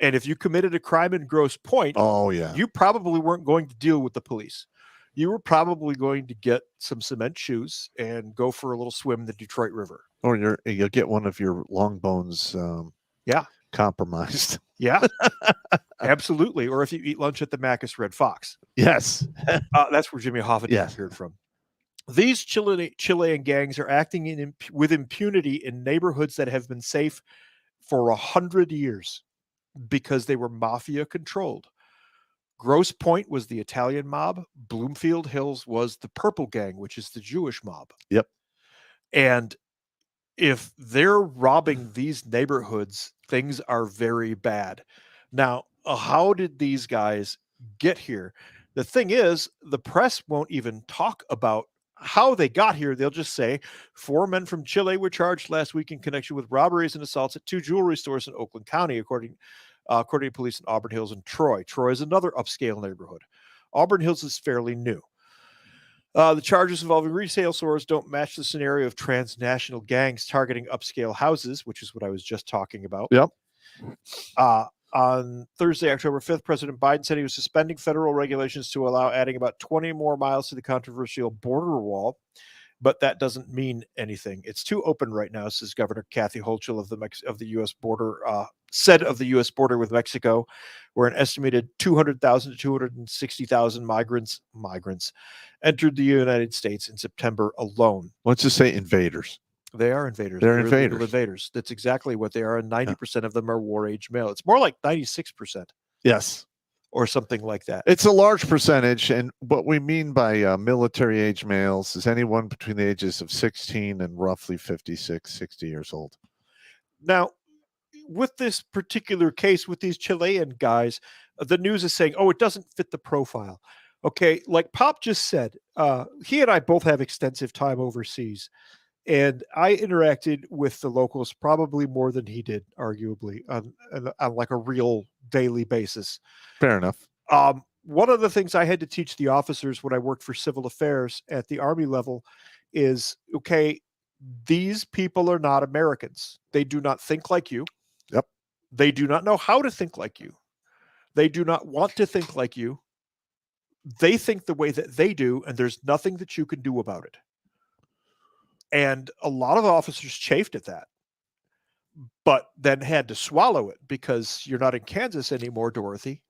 And if you committed a crime in Grosse Pointe,
Oh, yeah.
you probably weren't going to deal with the police. You were probably going to get some cement shoes and go for a little swim in the Detroit River.
Or you'll get one of your long bones
Yeah.
compromised.
Yeah, absolutely. Or if you eat lunch at the Macus Red Fox.
Yes.
That's where Jimmy Hoffa
Yes.
appeared from. These Chilean gangs are acting with impunity in neighborhoods that have been safe for 100 years because they were mafia controlled. Grosse Pointe was the Italian mob. Bloomfield Hills was the Purple Gang, which is the Jewish mob.
Yep.
And if they're robbing these neighborhoods, things are very bad. Now, how did these guys get here? The thing is, the press won't even talk about how they got here. They'll just say 4 men from Chile were charged last week in connection with robberies and assaults at 2 jewelry stores in Oakland County, according to police in Auburn Hills and Troy. Troy is another upscale neighborhood. Auburn Hills is fairly new. The charges involving retail stores don't match the scenario of transnational gangs targeting upscale houses, which is what I was just talking about.
Yep.
On Thursday, October 5th, President Biden said he was suspending federal regulations to allow adding about 20 more miles to the controversial border wall, but that doesn't mean anything. It's too open right now, says Governor Kathy Hochul of the U.S. border, said of the U.S. border with Mexico, where an estimated 200,000 to 260,000 migrants entered the United States in September alone.
Let's just say invaders.
They are invaders.
They're
illegal
invaders.
invaders. That's exactly what they are. And 90% of them are war-age male. It's more like 96%
Yes.
or something like that.
It's a large percentage. And what we mean by military age males is anyone between the ages of 16 and roughly 56, 60 years old.
Now, with this particular case, with these Chilean guys, the news is saying, oh, it doesn't fit the profile. Okay, like Pop just said, he and I both have extensive time overseas. And I interacted with the locals probably more than he did, arguably, on like a real daily basis.
Fair enough.
One of the things I had to teach the officers when I worked for civil affairs at the Army level is, okay, these people are not Americans. They do not think like you.
Yep.
They do not know how to think like you. They do not want to think like you. They think the way that they do, and there's nothing that you can do about it. And a lot of officers chafed at that, but then had to swallow it because you're not in Kansas anymore, Dorothy.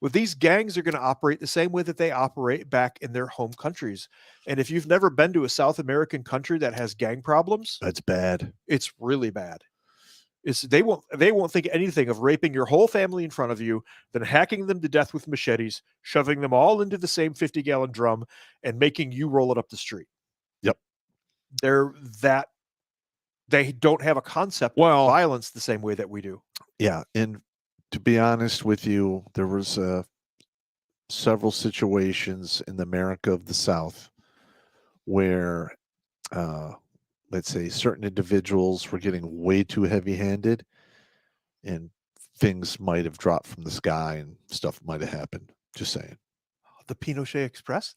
Well, these gangs are going to operate the same way that they operate back in their home countries. And if you've never been to a South American country that has gang problems,
That's bad.
it's really bad. They won't think anything of raping your whole family in front of you, then hacking them to death with machetes, shoving them all into the same 50-gallon drum, and making you roll it up the street.
Yep.
They're that They don't have a concept
Well-
of violence the same way that we do.
Yeah, and to be honest with you, there was several situations in America of the South where, let's say, certain individuals were getting way too heavy-handed, and things might have dropped from the sky and stuff might have happened. Just saying.
The Pinochet Express.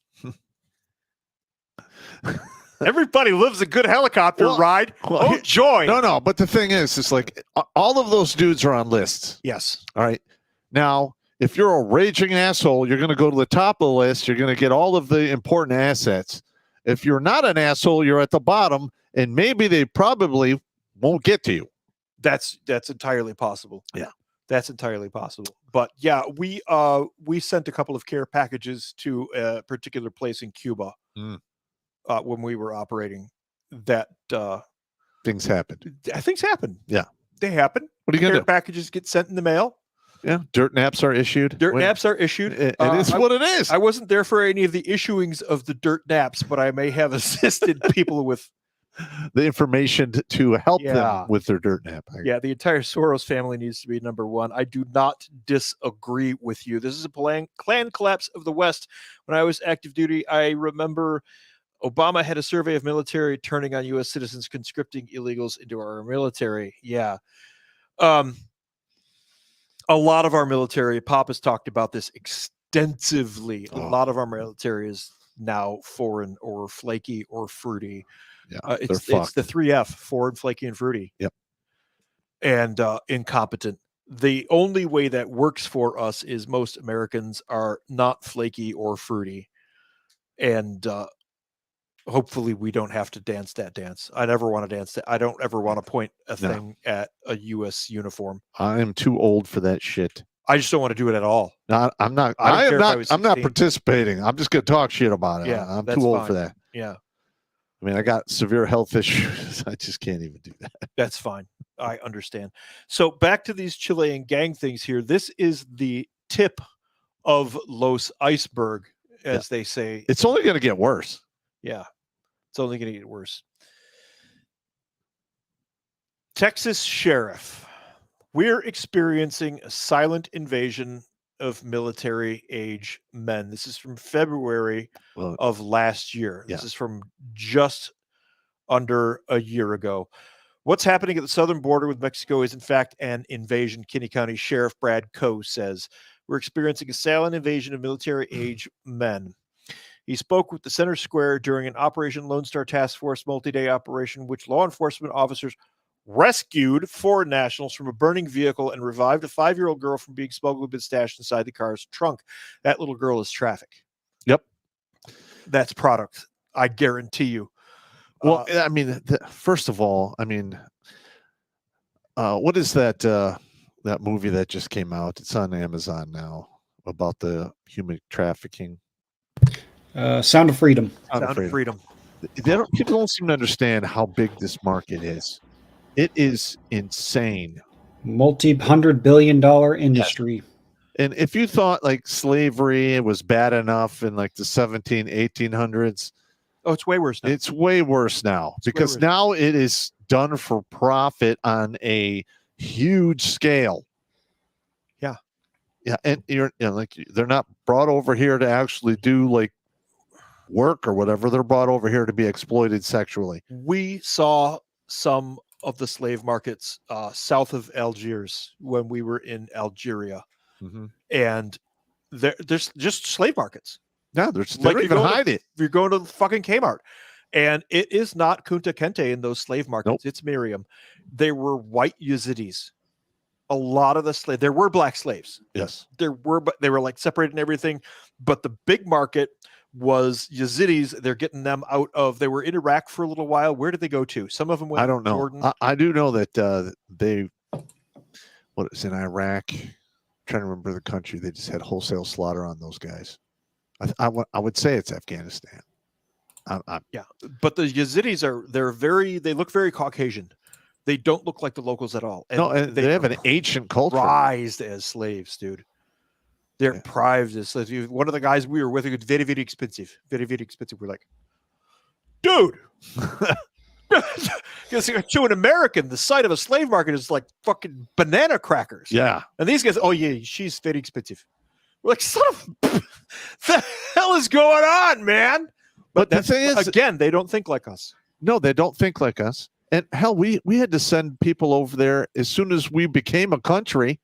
Everybody lives a good helicopter
Well-
ride.
well,
Oh, joy.
No, but the thing is, it's like all of those dudes are on lists.
Yes.
All right. Now, if you're a raging asshole, you're going to go to the top of the list. You're going to get all of the important assets. If you're not an asshole, you're at the bottom, and maybe they probably won't get to you.
That's entirely possible.
Yeah.
That's entirely possible. But yeah, we sent a couple of care packages to a particular place in Cuba when we were operating. That
Things happened.
things happen.
Yeah.
They happen.
What are you going
Care
to do?
packages get sent in the mail.
Yeah. Dirt naps are issued.
Dirt naps are issued.
It is what it is.
I wasn't there for any of the issuings of the dirt naps, but I may have assisted people with.
The information to help
Yeah.
them with their dirt nap.
Yeah, the entire Soros family needs to be number one. I do not disagree with you. This is a clan collapse of the West. When I was active duty, I remember Obama had a survey of military turning on U.S. citizens, conscripting illegals into our military. Yeah. A lot of our military, Pop has talked about this extensively. A lot of our military is now foreign or flaky or fruity.
Yeah,
It's the 3F, foreign, flaky, and fruity.
Yep.
And incompetent. The only way that works for us is most Americans are not flaky or fruity. And hopefully we don't have to dance that dance. I never want to dance that. I don't ever want to point a thing at a U.S. uniform.
I am too old for that shit.
I just don't want to do it at all.
No, I'm not.
I don't care if I was
I'm not
16.
participating. I'm just going to talk shit about it.
Yeah,
I'm
that's
too old
fine.
for that.
Yeah,
I mean, I got severe health issues. I just can't even do that.
that's fine. I understand. So back to these Chilean gang things here. This is the tip of Los Iceberg, as they say.
It's only going to get worse.
Yeah, it's only going to get worse. Texas sheriff. We're experiencing a silent invasion of military age men. This is from February of last year. This is from just under a year ago. What's happening at the southern border with Mexico is, in fact, an invasion, Kinney County Sheriff Brad Coe says. We're experiencing a silent invasion of military age men. He spoke with the Center Square during an Operation Lone Star Task Force multi-day operation, which law enforcement officers rescued foreign nationals from a burning vehicle and revived a 5-year-old girl from being smuggled and stashed inside the car's trunk. That little girl is traffic.
Yep.
That's product. I guarantee you.
Well, I mean, first of all, I mean, what is that that movie that just came out? It's on Amazon now about the human trafficking.
Sound of Freedom.
Sound of Freedom.
People don't seem to understand how big this market is. It is insane.
Multi-$100 billion industry.
And if you thought like slavery was bad enough in like the 1800s,
oh, it's way worse now.
It's way worse now because now it is done for profit on a huge scale.
Yeah.
Yeah. And like they're not brought over here to actually do like work or whatever. They're brought over here to be exploited sexually.
We saw some of the slave markets south of Algiers when we were in Algeria.
Mm-hmm.
And there's just slave markets.
Yeah, they don't even hide it.
You're going to fucking Kmart. And it is not Kunta Kinte in those slave markets.
Nope.
It's Miriam. They were white Yazidis. A lot of the slaves, there were black slaves.
Yes.
There were, but they were like separated and everything. But the big market was Yazidis. They're getting them out of, they were in Iraq for a little while. Where did they go to? Some of them went
I don't know.
to Jordan.
I do know that what is in Iraq? I'm trying to remember the country. They just had wholesale slaughter on those guys. I would say it's Afghanistan.
Yeah, but the Yazidis they look very Caucasian. They don't look like the locals at all.
And they have an ancient culture.
Prized as slaves, dude. They're prized as slaves. One of the guys we were with, it was very, very expensive. Very, very expensive. We're like, dude, Because to an American, the sight of a slave market is like fucking banana crackers.
Yeah.
And these guys, oh yeah, she's very expensive. We're like, son of the hell is going on, man?
But the
that's,
thing is,
again, they don't think like us.
No, they don't think like us. And hell, we had to send people over there as soon as we became a country,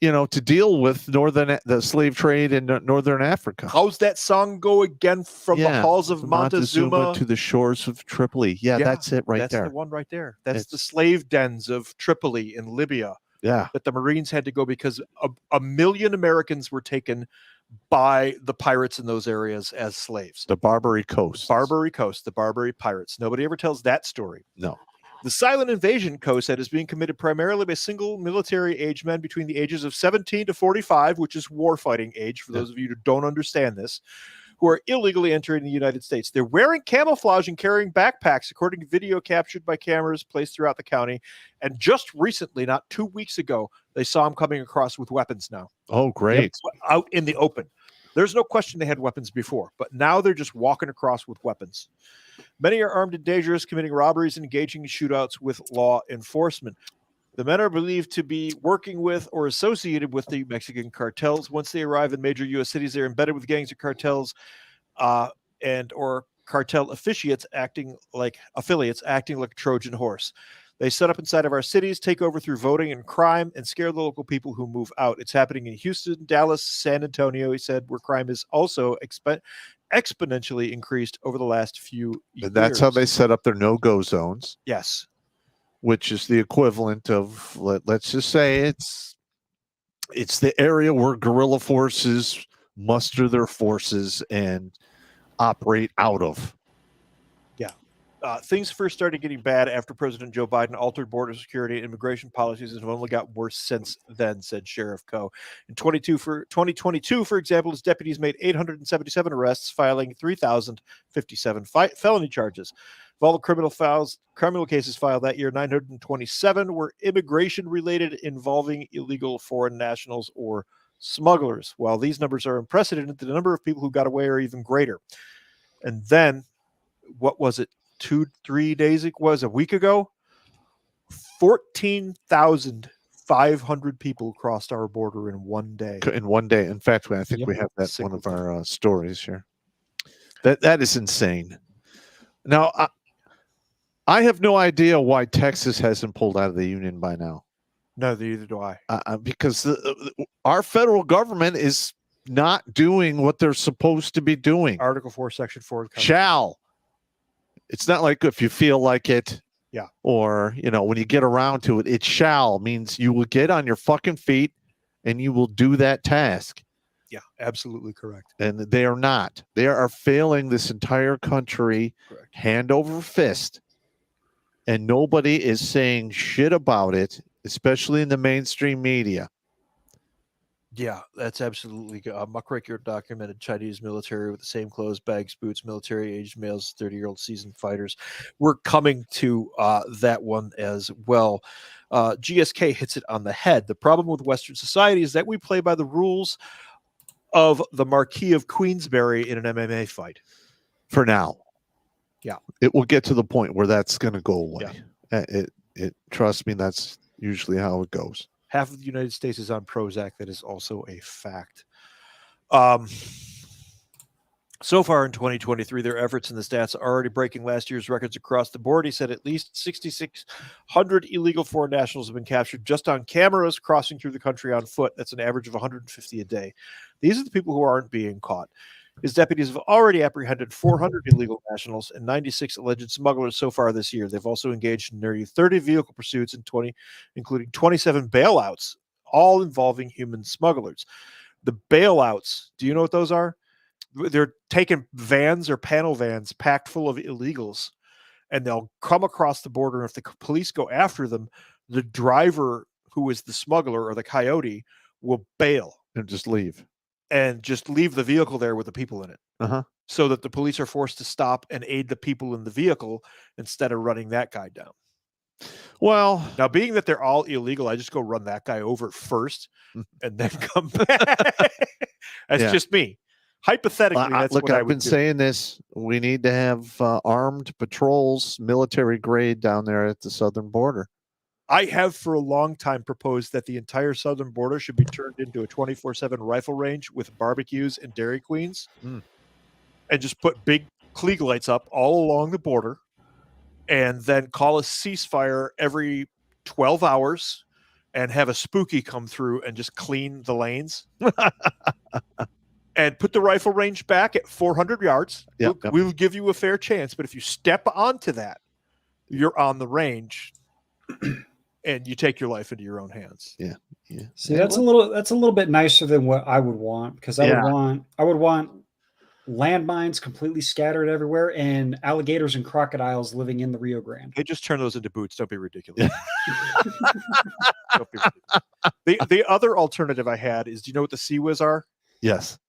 to deal with the slave trade in northern Africa.
How's that song go again? From the halls of Montezuma
to the shores of Tripoli. Yeah, that's it right there.
That's the one right there. That's the slave dens of Tripoli in Libya.
Yeah.
That the Marines had to go because a million Americans were taken by the pirates in those areas as slaves.
The Barbary Coast.
The Barbary pirates. Nobody ever tells that story.
No.
The silent invasion, Coe said, is being committed primarily by single military-age men between the ages of 17 to 45, which is warfighting age, for those of you who don't understand this, who are illegally entering the United States. They're wearing camouflage and carrying backpacks, according to video captured by cameras placed throughout the county. And just recently, not 2 weeks ago, they saw them coming across with weapons now.
Oh, great.
Out in the open. There's no question they had weapons before, but now they're just walking across with weapons. Many are armed and dangerous, committing robberies and engaging in shootouts with law enforcement. The men are believed to be working with or associated with the Mexican cartels. Once they arrive in major U.S. cities, they're embedded with gangs of cartels and or cartel affiliates acting like a Trojan horse. They set up inside of our cities, take over through voting and crime, and scare the local people who move out. It's happening in Houston, Dallas, San Antonio, he said, where crime is also exponentially increased over the last few years.
And that's how they set up their no-go zones.
Yes.
Which is the equivalent of, let's just say it's the area where guerrilla forces muster their forces and operate out of.
Things first started getting bad after President Joe Biden altered border security and immigration policies and have only got worse since then, said Sheriff Coe. In 2022, for example, his deputies made 877 arrests, filing 3,057 felony charges. Of all the criminal cases filed that year, 927 were immigration-related, involving illegal foreign nationals or smugglers. While these numbers are unprecedented, the number of people who got away are even greater. And then, what was it? 2-3 days, it was a week ago, 14,500 people crossed our border in one day.
In fact, I think we have that one of our stories here. That is insane. Now, I have no idea why Texas hasn't pulled out of the union by now.
No, neither do I.
Because our federal government is not doing what they're supposed to be doing.
Article 4, Section 4.
Shall. It's not like if you feel like it, or, when you get around to it, it shall means you will get on your fucking feet and you will do that task.
Yeah, absolutely correct.
And they are not. They are failing this entire country hand over fist. And nobody is saying shit about it, especially in the mainstream media.
Yeah, that's absolutely good. Muckraker documented Chinese military with the same clothes, bags, boots, military-aged males, 30-year-old seasoned fighters. We're coming to that one as well. GSK hits it on the head. The problem with Western society is that we play by the rules of the Marquis of Queensberry in an MMA fight.
For now.
Yeah.
It will get to the point where that's going to go away. Yeah. It trust me, that's usually how it goes.
Half of the United States is on Prozac. That is also a fact. So far in 2023, their efforts and the stats are already breaking last year's records across the board. He said at least 6,600 illegal foreign nationals have been captured just on cameras crossing through the country on foot. That's an average of 150 a day. These are the people who aren't being caught. His deputies have already apprehended 400 illegal nationals and 96 alleged smugglers so far this year. They've also engaged in nearly 30 vehicle pursuits and including 27 bailouts, all involving human smugglers. The bailouts, do you know what those are? They're taking vans or panel vans packed full of illegals, and they'll come across the border. And if the police go after them, the driver who is the smuggler or the coyote will bail
and just leave.
And just leave the vehicle there with the people in it, so that the police are forced to stop and aid the people in the vehicle instead of running that guy down.
Well,
now being that they're all illegal, I just go run that guy over first and then come back. That's just me. Hypothetically, that's
look,
what I
I've
would
been
do.
saying this. We need to have armed patrols, military grade, down there at the southern border.
I have for a long time proposed that the entire southern border should be turned into a 24/7 rifle range with barbecues and Dairy Queens,
Mm.
and just put big Klieg lights up all along the border, and then call a ceasefire every 12 hours and have a spooky come through and just clean the lanes. And put the rifle range back at 400 yards.
Yep,
We'll give you a fair chance, but if you step onto that, you're on the range and you take your life into your own hands.
Yeah.
See, that's a little bit nicer than what I would want, because I would want landmines completely scattered everywhere and alligators and crocodiles living in the Rio Grande.
They just turn those into boots. Don't be ridiculous. Don't be ridiculous. The other alternative I had is, do you know what the Sea-Wiz are?
Yes.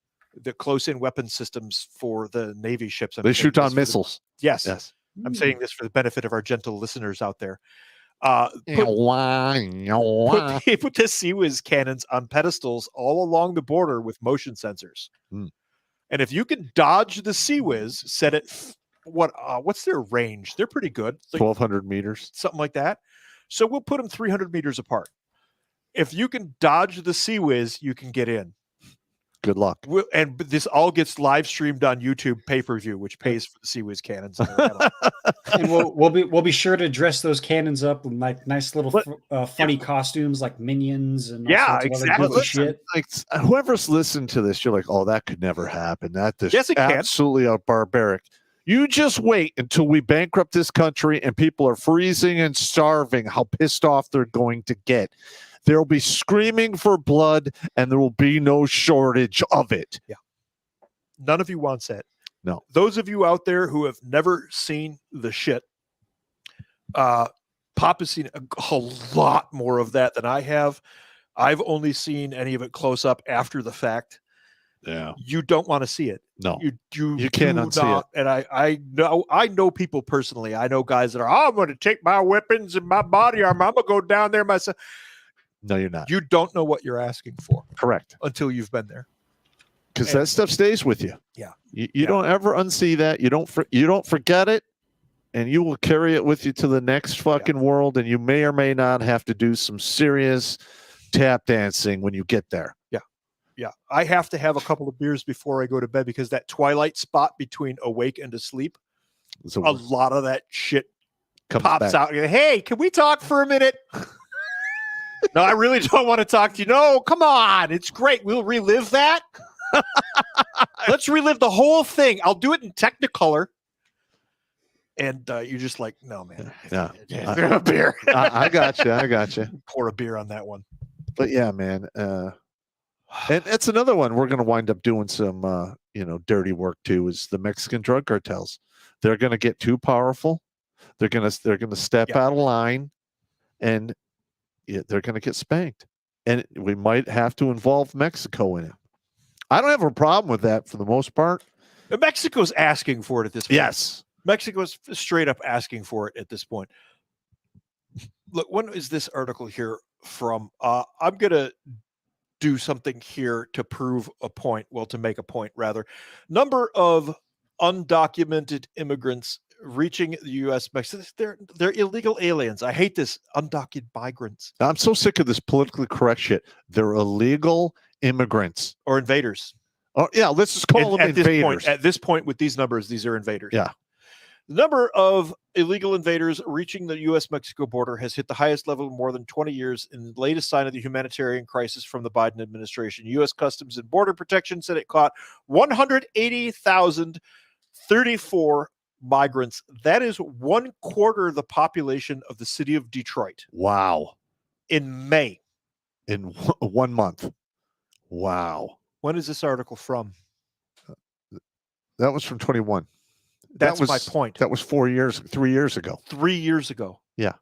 The close-in weapon systems for the Navy ships.
They shoot on missiles.
Yes.
Yes.
I'm saying this for the benefit of our gentle listeners out there. Put the Sea-Wiz cannons on pedestals all along the border with motion sensors.
Mm.
And if you can dodge the Sea-Wiz, set it, what's their range? They're pretty good. Like
1,200 meters.
something like that. So we'll put them 300 meters apart. If you can dodge the Sea-Wiz, you can get in.
Good luck.
And this all gets live streamed on YouTube pay-per-view, which pays for the Sea-Wiz cannons.
And we'll be sure to dress those cannons up with like nice little funny costumes like minions and all sorts of
exactly.
other goofy shit.
Like, whoever's listened to this, you're like, oh, that could never happen.
Yes, it can.
Absolutely barbaric. You just wait until we bankrupt this country and people are freezing and starving, how pissed off they're going to get. There will be screaming for blood, and there will be no shortage of it.
Yeah. None of you wants that.
No.
Those of you out there who have never seen the shit, Pop has seen a lot more of that than I have. I've only seen any of it close up after the fact.
Yeah.
You don't want to see it.
No.
You
can't
do
unsee
not. And I know people personally. I know guys that are, I'm going to take my weapons and my body armor. I'm going to go down there myself.
No, you're not.
You don't know what you're asking for.
Correct.
Until you've been there.
Because that stuff stays with you.
Yeah.
You don't ever unsee that. You don't forget it, and you will carry it with you to the next fucking world, and you may or may not have to do some serious tap dancing when you get there.
Yeah. Yeah. I have to have a couple of beers before I go to bed, because that twilight spot between awake and asleep, a lot of that shit pops out. Hey, can we talk for a minute? No, I really don't want to talk to you. No, come on. It's great. We'll relive that. Let's relive the whole thing. I'll do it in Technicolor. And you're just like, no, man.
Yeah.
A beer.
I got you.
Pour a beer on that one.
But yeah, man. And it's another one. We're going to wind up doing some, dirty work too, is the Mexican drug cartels. They're going to get too powerful. They're going to step out of line, and they're going to get spanked. And we might have to involve Mexico in it. I don't have a problem with that for the most part.
Mexico's asking for it at this point.
Yes.
Mexico's straight up asking for it at this point. Look, when is this article here from? I'm going to do something here to prove a point. Well, to make a point, rather. Number of undocumented immigrants reaching the U.S. Mexico. They're illegal aliens. I hate this. Undocumented migrants.
I'm so sick of this politically correct shit. They're illegal immigrants
or invaders.
Oh yeah, let's just call them invaders.
At this point, with these numbers, these are invaders.
Yeah.
The number of illegal invaders reaching the U.S.-Mexico border has hit the highest level in more than 20 years in the latest sign of the humanitarian crisis from the Biden administration. U.S. Customs and Border Protection said it caught 180,034 migrants. That is 1/4 the population of the city of Detroit.
Wow.
In May.
In 1 month. Wow.
When is this article from?
That was from 21.
That's my point.
That was 3 years ago.
3 years ago.
Yeah.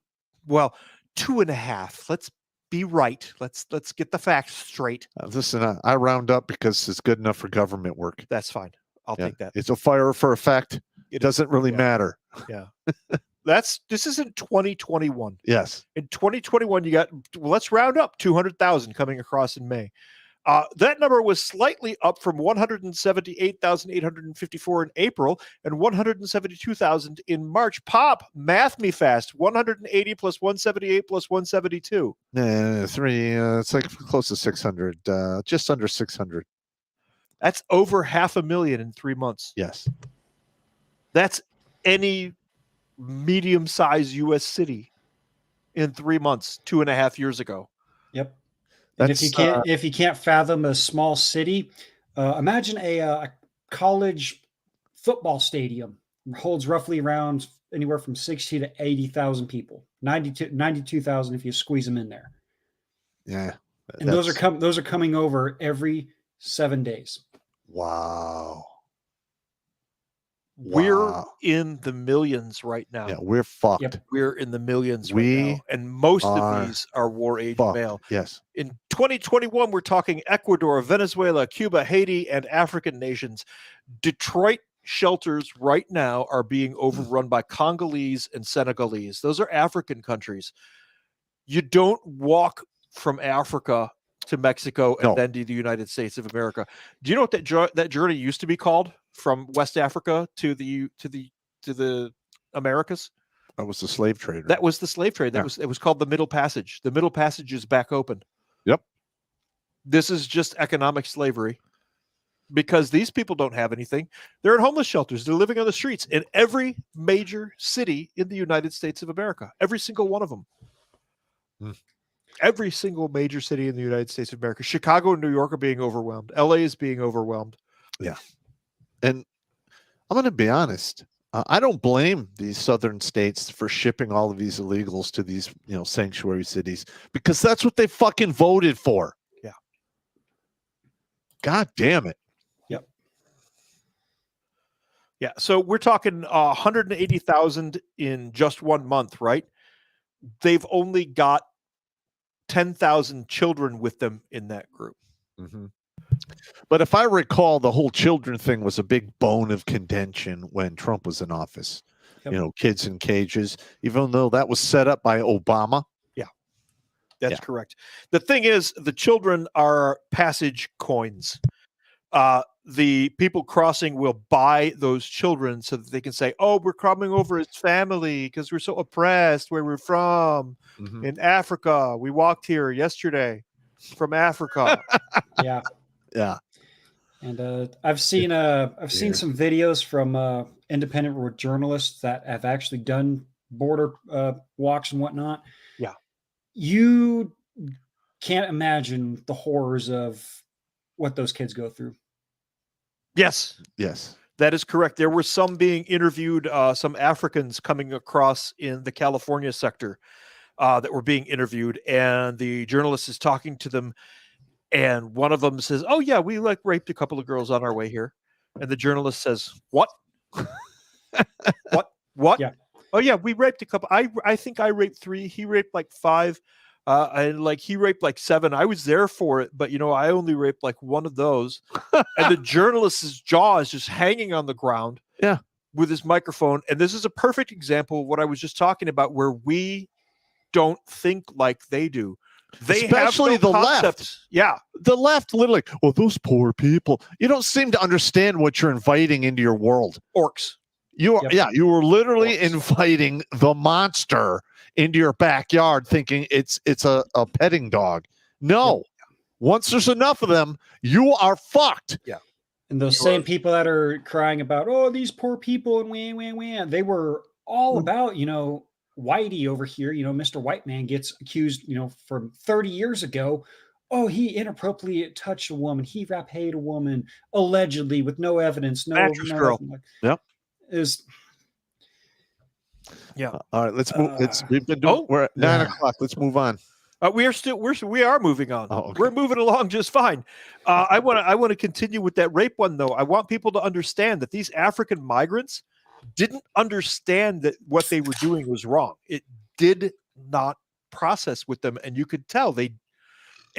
Well, 2.5. Let's be right. Let's get the facts straight.
Listen, I round up because it's good enough for government work.
That's fine. I'll take that.
It's a fire for effect. It doesn't really matter.
Yeah. This is in 2021.
Yes.
In 2021, you got, let's round up 200,000 coming across in May. That number was slightly up from 178,854 in April and 172,000 in March. Pop, math me fast. 180 plus 178 plus 172.
It's like close to 600, just under 600.
That's over 500,000 in 3 months.
Yes.
That's any medium-sized U.S. city in 3 months, 2.5 years ago.
Yep. And if you can't fathom a small city, imagine a college football stadium holds roughly around anywhere from 60 to 80,000 people. 92,000 if you squeeze them in there.
Yeah.
And those are coming over every 7 days.
Wow.
We're in the millions right now.
Yeah, we're fucked.
Yep.
We're in the millions right now. And most of these are war age male.
Yes.
In 2021, we're talking Ecuador, Venezuela, Cuba, Haiti, and African nations. Detroit shelters right now are being overrun by Congolese and Senegalese. Those are African countries. You don't walk from Africa to Mexico and then to the United States of America. Do you know what that journey used to be called? From West Africa to the Americas?
That was the slave trade. Right?
That was the slave trade. It was called the Middle Passage. The Middle Passage is back open.
Yep.
This is just economic slavery because these people don't have anything. They're in homeless shelters. They're living on the streets in every major city in the United States of America. Every single one of them. Every single major city in the United States of America. Chicago and New York are being overwhelmed. LA is being overwhelmed.
Yeah. And I'm going to be honest. I don't blame these southern states for shipping all of these illegals to these, sanctuary cities because that's what they fucking voted for.
Yeah.
God damn it.
Yep.
Yeah. So we're talking 180,000 in just 1 month, right? They've only got 10,000 children with them in that group.
Mm-hmm. But if I recall, the whole children thing was a big bone of contention when Trump was in office. Yep. Kids in cages, even though that was set up by Obama.
Yeah, that's correct. The thing is, the children are passage coins. The people crossing will buy those children so that they can say, oh, we're coming over as family because we're so oppressed where we're from. Mm-hmm. In Africa. We walked here yesterday from Africa.
Yeah.
Yeah.
And I've seen some videos from independent journalists that have actually done border walks and whatnot.
Yeah.
You can't imagine the horrors of what those kids go through.
Yes.
Yes.
That is correct. There were some being interviewed, some Africans coming across in the California sector that were being interviewed, and the journalist is talking to them. And one of them says, oh, yeah, we raped a couple of girls on our way here. And the journalist says, what? What?
Yeah.
Oh, yeah, we raped a couple. I think I raped 3. He raped 5. And he raped 7. I was there for it, but I only raped 1 of those. And the journalist's jaw is just hanging on the ground.
Yeah.
With his microphone. And this is a perfect example of what I was just talking about, where we don't think like they do. They
Especially
have no
the
concept.
left.
Yeah.
The left literally, well, those poor people. You don't seem to understand what you're inviting into your world.
Orcs.
You are, you were literally inviting the monster into your backyard thinking it's a petting dog. No. Once there's enough of them, you are fucked.
Yeah.
And those same people that are crying about, oh, these poor people and they were all about, Whitey over here, Mr. White Man gets accused, from 30 years ago. Oh, he inappropriately touched a woman. He raped a woman allegedly with no evidence. No
girl.
Yep.
Yeah.
All right. Let's move. We've been doing. We're at 9 o'clock. Let's move on.
We are moving on.
Oh, okay.
We're moving along just fine. I want to continue with that rape one though. I want people to understand that these African migrants didn't understand that what they were doing was wrong. It did not process with them, and you could tell it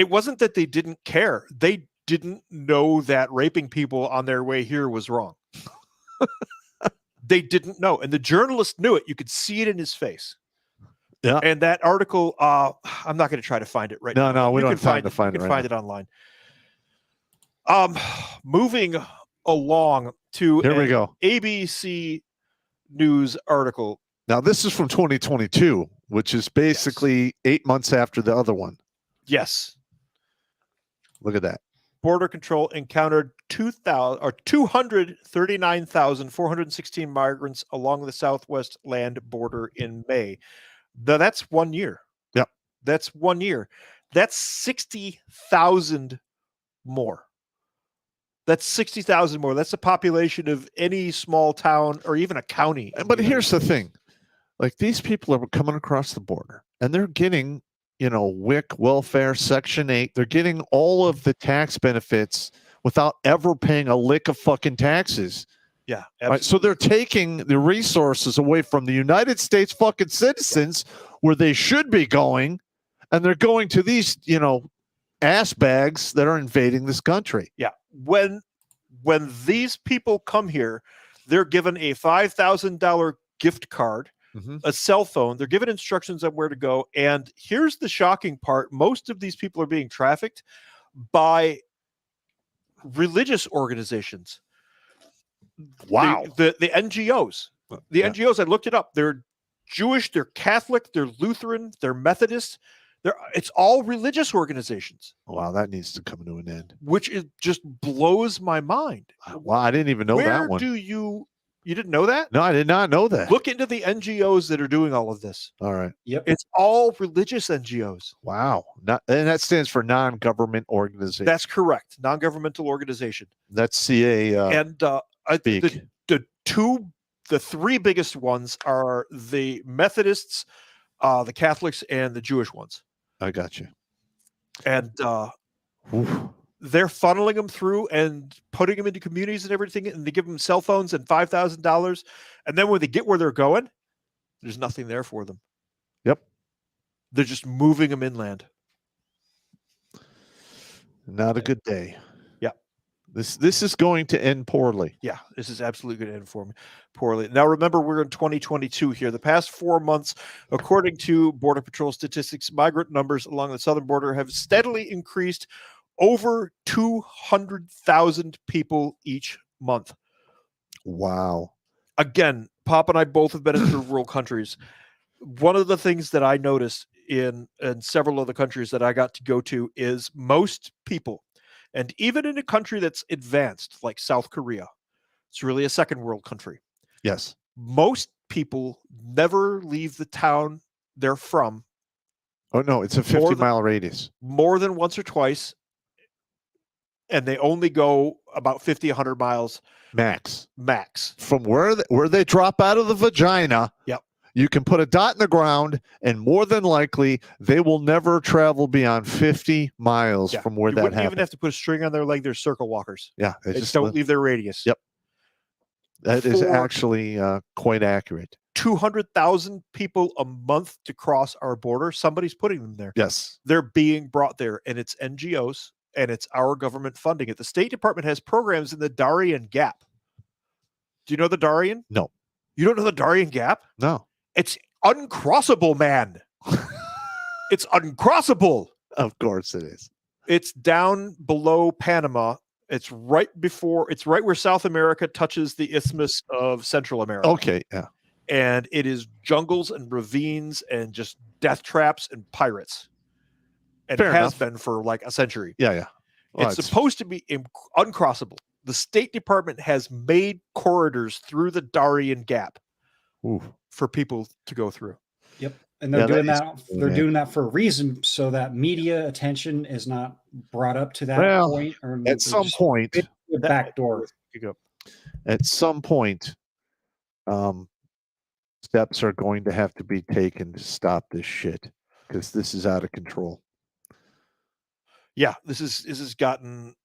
wasn't that they didn't care. They didn't know that raping people on their way here was wrong. They didn't know, and the journalist knew it. You could see it in his face.
Yeah.
And that article, I'm not going to try to find it right now.
No, we don't have time to find it.
You can find it online. Moving along to
Here we
an
go.
ABC News article.
Now, this is from 2022, which is basically 8 months after the other one.
Yes.
Look at that.
Border Control encountered 239,416 migrants along the southwest land border in May. That's 1 year.
Yep.
That's 1 year. That's 60,000 more. That's 60,000 more. That's the population of any small town or even a county.
But here's the thing. Like, these people are coming across the border and they're getting, WIC, welfare, Section 8. They're getting all of the tax benefits without ever paying a lick of fucking taxes.
Yeah.
Right? So they're taking the resources away from the United States fucking citizens where they should be going, and they're going to these, ass bags that are invading this country.
Yeah. When these people come here, they're given a $5,000 gift card, a cell phone. They're given instructions on where to go. And here's the shocking part. Most of these people are being trafficked by religious organizations.
Wow.
The NGOs. The NGOs, I looked it up. They're Jewish, they're Catholic, they're Lutheran, they're Methodist. It's all religious organizations.
Wow, that needs to come to an end.
Which just blows my mind.
Wow, I didn't even know that one.
You didn't know that?
No, I did not know that.
Look into the NGOs that are doing all of this.
All right.
Yep.
It's all religious NGOs.
Wow. And that stands for non-government organization.
That's correct. Non-governmental organization.
That's CA.
And the three biggest ones are the Methodists, the Catholics, and the Jewish ones.
I got you.
And they're funneling them through and putting them into communities and everything, and they give them cell phones and $5,000. And then when they get where they're going, there's nothing there for them.
Yep.
They're just moving them inland.
Not a good day.
Yeah.
This is going to end poorly.
Yeah, this is absolutely going to end for me poorly. Now, remember, we're in 2022 here. The past 4 months, according to Border Patrol statistics, migrant numbers along the southern border have steadily increased over 200,000 people each month.
Wow.
Again, Pop and I both have been in third world countries. One of the things that I noticed in several of the countries that I got to go to is most people, and even in a country that's advanced like South Korea, it's really a second world country.
Yes.
Most people never leave the town they're from.
Oh, no, it's a 50-mile radius.
More than once or twice. And they only go about 50, 100 miles.
Max.
From
where they drop out of the vagina.
Yep.
You can put a dot in the ground, and more than likely, they will never travel beyond 50 miles from where that happens.
You even have to put a string on their leg. They're circle walkers.
Yeah.
They just don't leave their radius.
Yep. That is actually quite accurate.
200,000 people a month to cross our border. Somebody's putting them there.
Yes.
They're being brought there, and it's NGOs, and it's our government funding it. The State Department has programs in the Darien Gap. Do you know the Darien?
No.
You don't know the Darien Gap?
No.
It's uncrossable, man. It's uncrossable.
Of course it is.
It's down below Panama. It's right where South America touches the Isthmus of Central America.
Okay, yeah.
And it is jungles and ravines and just death traps and pirates. And
Fair
it has
enough.
been for like a century.
Yeah, yeah. Well,
it's supposed to be uncrossable. The State Department has made corridors through the Darien Gap for people to go through.
Yep. And they're doing that. They're doing that for a reason, so that media attention is not brought up to that point. Or
at some point,
the back door.
At some point, steps are going to have to be taken to stop this shit, because this is out of control.
Yeah, this has gotten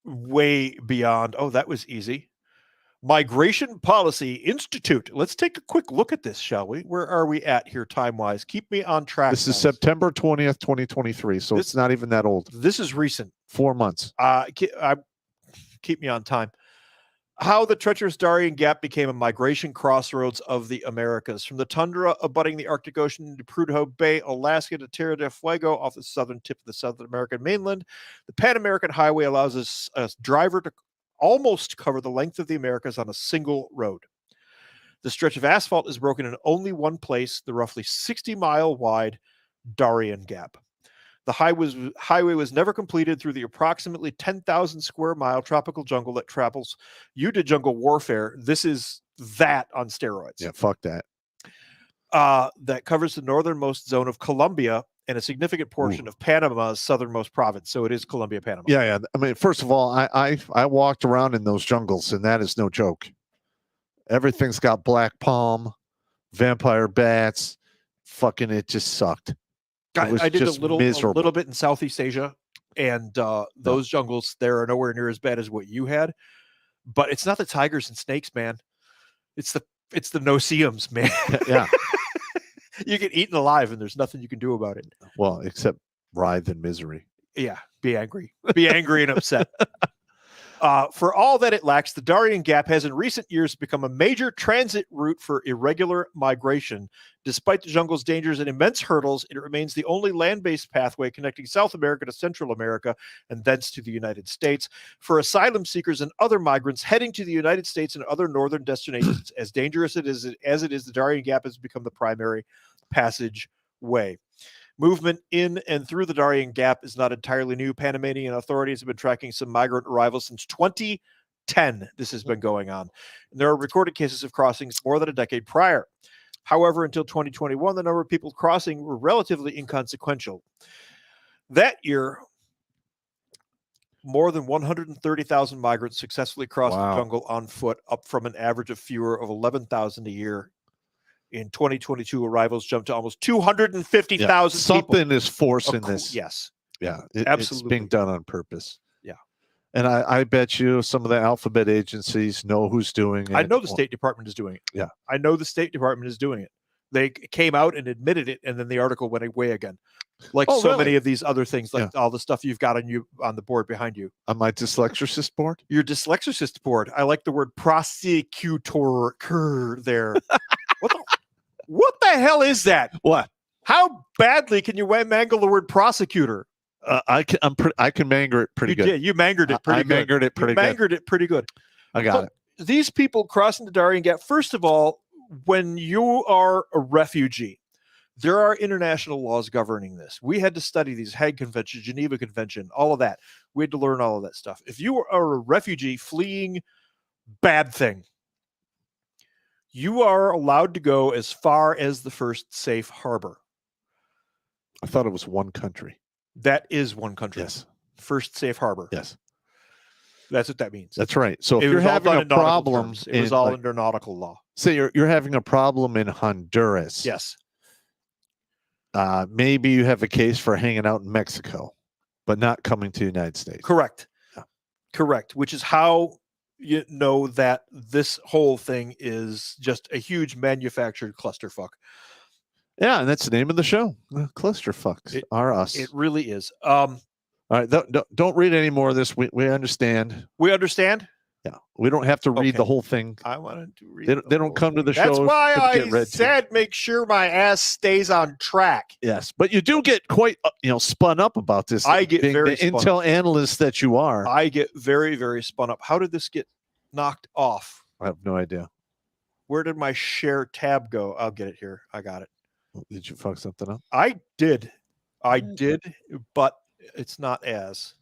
way beyond. Oh, that was easy. Migration Policy Institute. Let's take a quick look at this, shall we? Where are we at here time-wise? Keep me on track.
This is September 20th, 2023, so it's not even that old.
This is recent.
4 months.
Keep me on time. how the treacherous Darien Gap became a migration crossroads of the Americas. From the tundra abutting the Arctic Ocean to Prudhoe Bay, Alaska to Tierra del Fuego off the southern tip of the South American mainland, the Pan-American Highway allows a driver to almost cover the length of the Americas on a single road. The stretch of asphalt is broken in only one place, the roughly 60-mile wide Darien Gap. The highway was never completed through the approximately 10,000 square mile tropical jungle that travels you to jungle warfare. This is that on steroids.
Yeah, fuck that.
That covers the northernmost zone of Colombia and a significant portion of Panama's southernmost province. So it is Colombia, Panama.
Yeah. I mean, first of all, I walked around in those jungles, and that is no joke. Everything's got black palm, vampire bats. Fucking, it just sucked.
I did a little bit in Southeast Asia, and those jungles there are nowhere near as bad as what you had. But it's not the tigers and snakes, man. It's the no-see-ums, man.
Yeah.
You get eaten alive, and there's nothing you can do about it.
Well, except writhe in misery.
Yeah, be angry and upset. For all that it lacks, the Darien Gap has in recent years become a major transit route for irregular migration. Despite the jungle's dangers and immense hurdles, it remains the only land-based pathway connecting South America to Central America and thence to the United States. For asylum seekers and other migrants heading to the United States and other northern destinations, as dangerous as it is, the Darien Gap has become the primary passageway. Movement in and through the Darien Gap is not entirely new. Panamanian authorities have been tracking some migrant arrivals since 2010. This has been going on. And there are recorded cases of crossings more than a decade prior. However, until 2021, the number of people crossing were relatively inconsequential. That year, more than 130,000 migrants successfully crossed the jungle on foot, up from an average of fewer of 11,000 a year. In 2022, arrivals jumped to almost 250,000
Something is forcing this.
Yes.
Yeah,
absolutely.
It's being done on purpose.
Yeah.
And I bet you some of the alphabet agencies know who's doing it.
I know the State Department is doing it.
Yeah.
I know the State Department is doing it. They came out and admitted it, and then the article went away again. Like many of these other things, like all the stuff you've got on the board behind you.
On my dyslexicist board?
Your dyslexicist board. I like the word prosecutor there. What the hell is that?
What?
How badly can you mangle the word prosecutor?
I can manger it pretty good.
You mangered it pretty good.
Mangered it
pretty good.
I got it.
These people crossing the Darien Gap, first of all, when you are a refugee, there are international laws governing this. We had to study these Hague Convention, Geneva Convention, all of that. We had to learn all of that stuff. If you are a refugee fleeing bad thing, you are allowed to go as far as the first safe harbor.
I thought it was one country.
That is one country.
Yes.
First safe harbor.
Yes.
That's what that means.
That's right. So if you're having a problem,
it was all under nautical law.
Say you're having a problem in Honduras.
Yes.
Maybe you have a case for hanging out in Mexico, but not coming to the United States.
Correct.
Yeah.
Correct. Which is how you know that this whole thing is just a huge manufactured clusterfuck.
Yeah, and that's the name of the show. Clusterfucks are us.
It really is.
All right, don't read any more of this. We understand.
We understand?
Yeah, we don't have to read the whole thing.
I wanted to read.
They don't come to the show.
That's why I said make sure my ass stays on track.
Yes, but you do get quite spun up about this.
I get very
the intel analyst that you are.
I get very, very spun up. How did this get knocked off?
I have no idea.
Where did my share tab go? I'll get it here. I got it.
Did you fuck something up?
I did, but it's not as.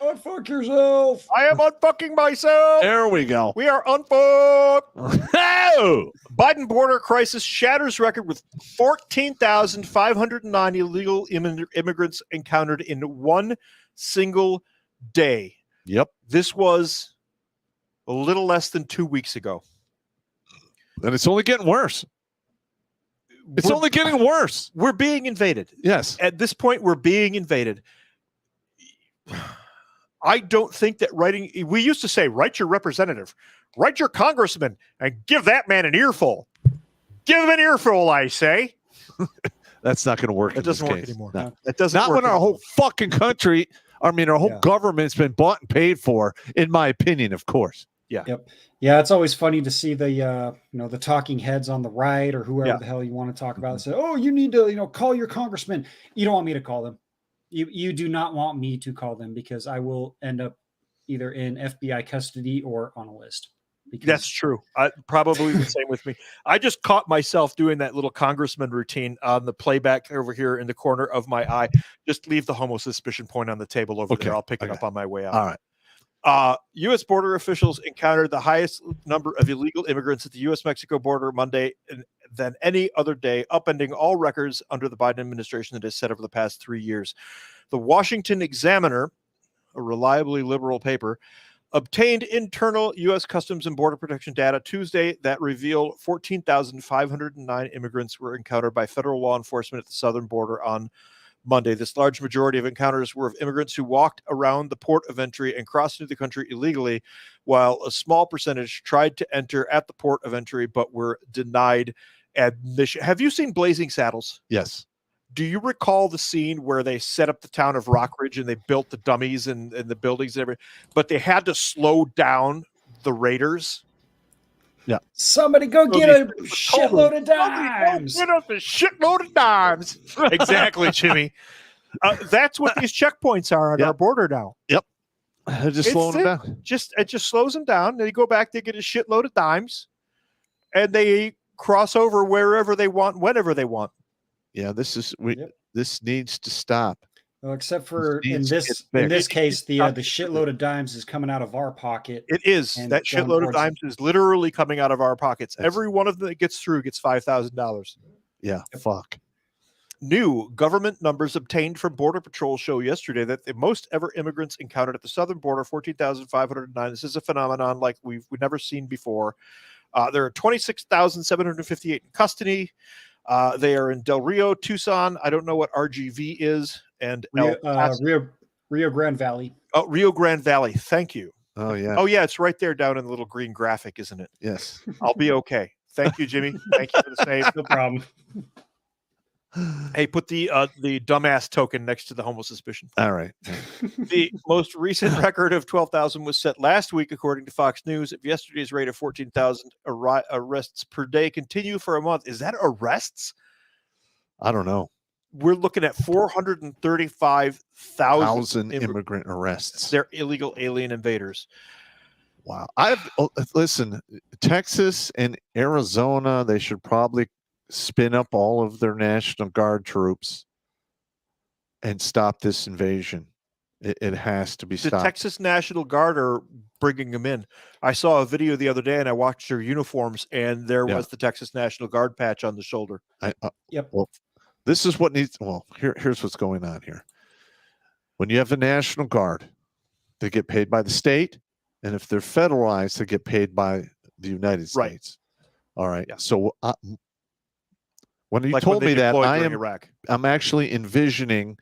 Unfuck yourself.
I am unfucking myself.
There we go.
We are unfucked. Oh! Biden border crisis shatters record with 14,509 illegal immigrants encountered in one single day.
Yep.
This was a little less than 2 weeks ago.
And it's only getting worse. It's only getting worse.
We're being invaded.
Yes.
At this point, we're being invaded. I don't think that we used to say, write your representative, write your congressman, and give that man an earful. Give him an earful, I say.
That's not going to work.
It doesn't work anymore.
No.
It doesn't
not
work
when our whole fucking country, our whole government's been bought and paid for, in my opinion, of course.
Yep. Yeah, it's always funny to see the the talking heads on the right or whoever the hell you want to talk about say, "Oh, you need to, call your congressman." You don't want me to call them. You do not want me to call them because I will end up either in FBI custody or on a list. Because
That's true. Probably the same with me. I just caught myself doing that little congressman routine on the playback over here in the corner of my eye. Just leave the homo suspicion point on the table over there. I'll pick it up on my way out.
All right.
U.S. border officials encountered the highest number of illegal immigrants at the U.S.-Mexico border Monday than any other day, upending all records under the Biden administration that has set over the past 3 years. The Washington Examiner, a reliably liberal paper, obtained internal U.S. Customs and Border Protection data Tuesday that revealed 14,509 immigrants were encountered by federal law enforcement at the southern border on Monday. This large majority of encounters were of immigrants who walked around the port of entry and crossed into the country illegally, while a small percentage tried to enter at the port of entry but were denied admission. Have you seen Blazing Saddles?
Yes.
Do you recall the scene where they set up the town of Rockridge and they built the dummies and the buildings and everything, but they had to slow down the raiders?
Yeah.
Somebody go get a shitload of dimes.
Get us a shitload of dimes. Exactly, Jimmy. That's what these checkpoints are on our border now.
Yep. Just slowing them down.
It just slows them down. They go back, they get a shitload of dimes, and they cross over wherever they want, whenever they want.
Yeah, this needs to stop.
Well, except for in this case, the shitload of dimes is coming out of our pocket.
It is. That shitload of dimes is literally coming out of our pockets. Every one of them that gets through gets $5,000.
Yeah, fuck.
New government numbers obtained from Border Patrol show yesterday that the most ever immigrants encountered at the southern border, 14,509. This is a phenomenon like we've never seen before. There are 26,758 in custody. They are in Del Rio, Tucson. I don't know what RGV is. And
Rio Grande Valley.
Oh, Rio Grande Valley. Thank you.
Oh, yeah.
Oh, yeah. It's right there down in the little green graphic, isn't it?
Yes.
I'll be okay. Thank you, Jimmy. Thank you for the save.
No problem.
Hey, put the dumbass token next to the homo suspicion.
All right.
The most recent record of 12,000 was set last week, according to Fox News. If yesterday's rate of 14,000 arrests per day continue for a month, is that arrests?
I don't know.
We're looking at 435,000
immigrant arrests.
They're illegal alien invaders.
Wow. Listen, Texas and Arizona, they should probably spin up all of their National Guard troops and stop this invasion. It has to be stopped.
The Texas National Guard are bringing them in. I saw a video the other day and I watched their uniforms and there was the Texas National Guard patch on the shoulder.
Yep.
Well, this is what needs. Well, here's what's going on here. When you have a National Guard, they get paid by the state, and if they're federalized, they get paid by the United States. All right. Yeah. So when you told me that, I'm actually envisioning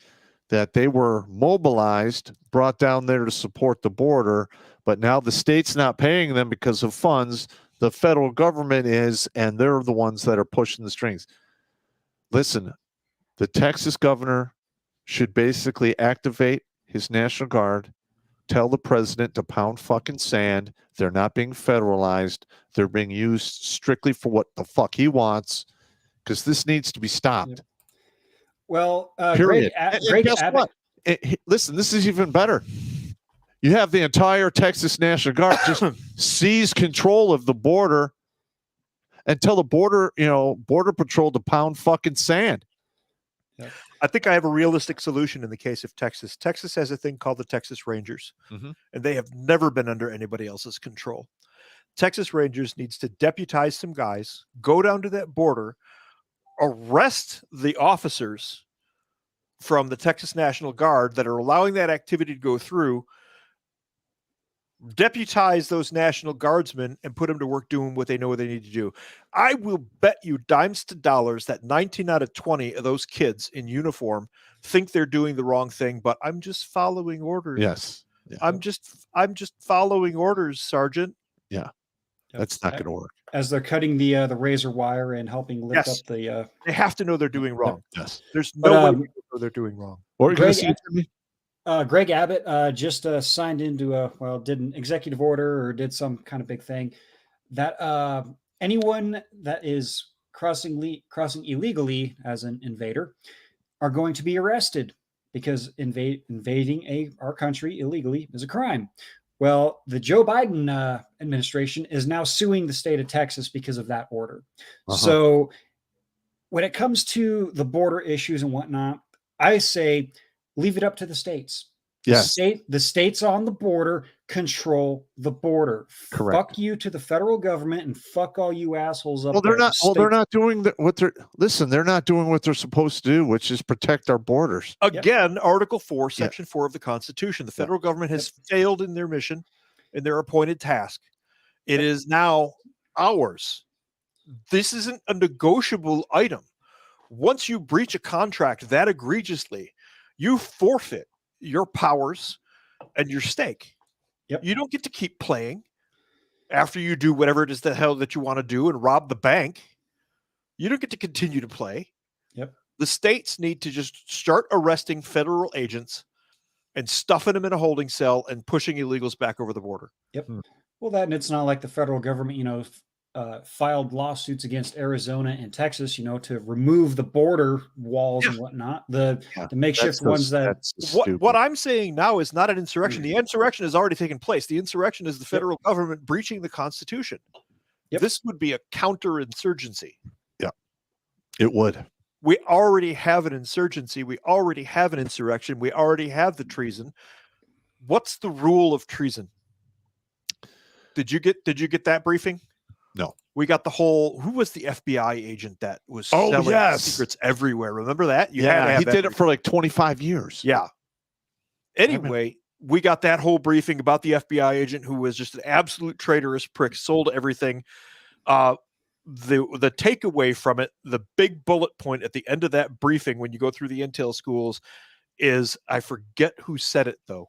that they were mobilized, brought down there to support the border, but now the state's not paying them because of funds. The federal government is, and they're the ones that are pushing the strings. Listen, the Texas governor should basically activate his National Guard, tell the president to pound fucking sand. They're not being federalized. They're being used strictly for what the fuck he wants, because this needs to be stopped.
Yeah. Well,
Greg guess what? Listen, this is even better. You have the entire Texas National Guard just seize control of the border and tell the border patrol to pound fucking sand.
Yeah. I think I have a realistic solution in the case of Texas. Texas has a thing called the Texas Rangers, and they have never been under anybody else's control. Texas Rangers needs to deputize some guys, go down to that border, arrest the officers from the Texas National Guard that are allowing that activity to go through, deputize those National Guardsmen and put them to work doing what they know they need to do. I will bet you dimes to dollars that 19 out of 20 of those kids in uniform think they're doing the wrong thing, but I'm just following orders.
Yes.
Yeah. I'm just following orders, Sergeant.
Yeah. That's not going to work.
As they're cutting the razor wire and helping lift up the...
They have to know they're doing wrong.
Yes.
There's no way they know they're doing wrong.
What are you going to say to me?
Greg Abbott just signed into did an executive order or did some kind of big thing that anyone that is crossing illegally as an invader are going to be arrested because invading our country illegally is a crime. Well, the Joe Biden administration is now suing the state of Texas because of that order. So when it comes to the border issues and whatnot, I say leave it up to the states.
Yes.
The states on the border control the border.
Correct.
Fuck you to the federal government and fuck all you assholes up
Well, they're
there.
not. Well, they're not doing what they're. Listen, they're not doing what they're supposed to do, which is protect our borders.
Again, Article 4, Section 4 of the Constitution. The federal government has failed in their mission, in their appointed task. It is now ours. This isn't a negotiable item. Once you breach a contract that egregiously, you forfeit your powers and your stake. You don't get to keep playing after you do whatever it is the hell that you want to do and rob the bank. You don't get to continue to play. The states need to just start arresting federal agents and stuffing them in a holding cell and pushing illegals back over the border.
Well, that, and it's not like the federal government, filed lawsuits against Arizona and Texas, to remove the border walls and whatnot. The makeshift ones
what I'm saying now is not an insurrection. The insurrection has already taken place. The insurrection is the federal government breaching the Constitution. This would be a counterinsurgency.
It would.
We already have an insurgency. We already have an insurrection. We already have the treason. What's the rule of treason? Did you get that briefing?
No.
We got the whole, who was the FBI agent that was selling secrets everywhere? Remember that?
He did it for like 25 years.
Yeah. Anyway, we got that whole briefing about the FBI agent who was just an absolute traitorous prick, sold everything. The takeaway from it, the big bullet point at the end of that briefing when you go through the intel schools is, I forget who said it though,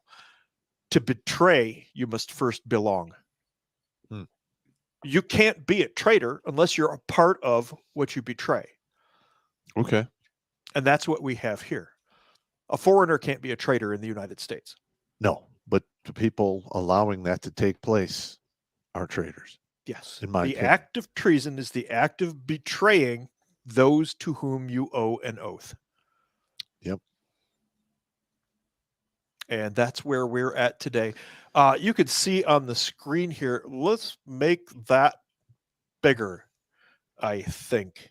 to betray, you must first belong. You can't be a traitor unless you're a part of what you betray.
Okay.
And that's what we have here. A foreigner can't be a traitor in the United States.
No, but the people allowing that to take place are traitors.
Yes.
In my opinion.
Act of treason is the act of betraying those to whom you owe an oath. And that's where we're at today. You could see on the screen here, let's make that bigger, I think.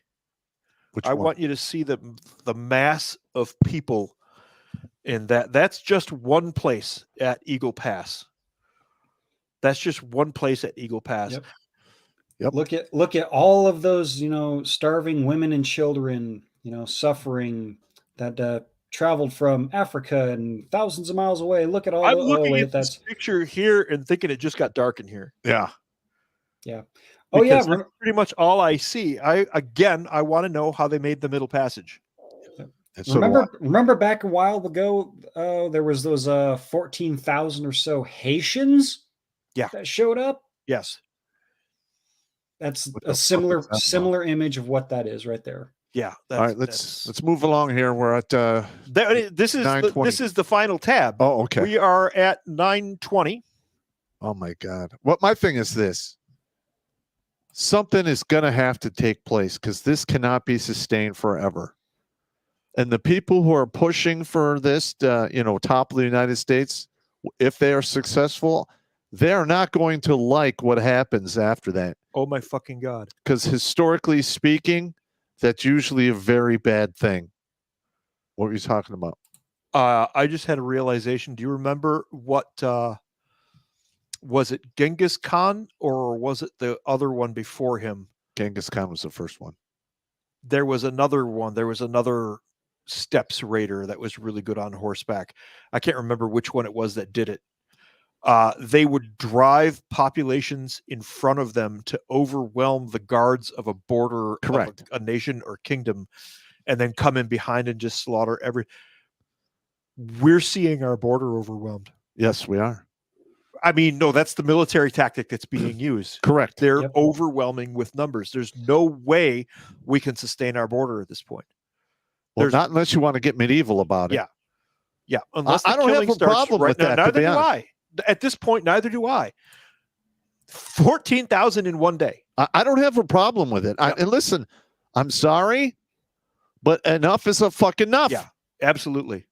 I want you to see the mass of people in that. That's just one place at Eagle Pass. That's just one place at Eagle Pass.
Look at all of those, starving women and children, suffering that traveled from Africa and thousands of miles away. Look at all.
I'm looking at this picture here and thinking it just got dark in here.
Yeah.
Oh yeah,
that's pretty much all I see. I want to know how they made the Middle Passage.
Remember back a while ago, there was those 14,000 or so Haitians that showed up.
Yes.
That's a similar image of what that is right there.
Yeah.
All right, let's move along here. We're at
this is the final tab.
Oh, okay.
We are at 9:20.
Oh my God. My thing is this. Something is going to have to take place because this cannot be sustained forever. And the people who are pushing for this, top of the United States, if they are successful, they're not going to like what happens after that.
Oh my fucking God.
Because historically speaking, that's usually a very bad thing. What were you talking about?
I just had a realization. Do you remember what was it Genghis Khan or was it the other one before him?
Genghis Khan was the first one.
There was another one. There was another steppes raider that was really good on horseback. I can't remember which one it was that did it. They would drive populations in front of them to overwhelm the guards of a border,
correct,
of a nation or kingdom, and then come in behind and just slaughter We're seeing our border overwhelmed.
Yes, we are.
I mean, no, that's the military tactic that's being used.
Correct.
They're overwhelming with numbers. There's no way we can sustain our border at this point.
Well, not unless you want to get medieval about it.
Yeah. Yeah, unless
I
the
don't have
killing
a
starts
problem
right
with
now.
that, to
Neither
be
do
honest.
I. At this point, neither do I. 14,000 in one day.
I don't have a problem with it.
Yep.
And listen, I'm sorry, but enough is a fucking enough.
Yeah, absolutely.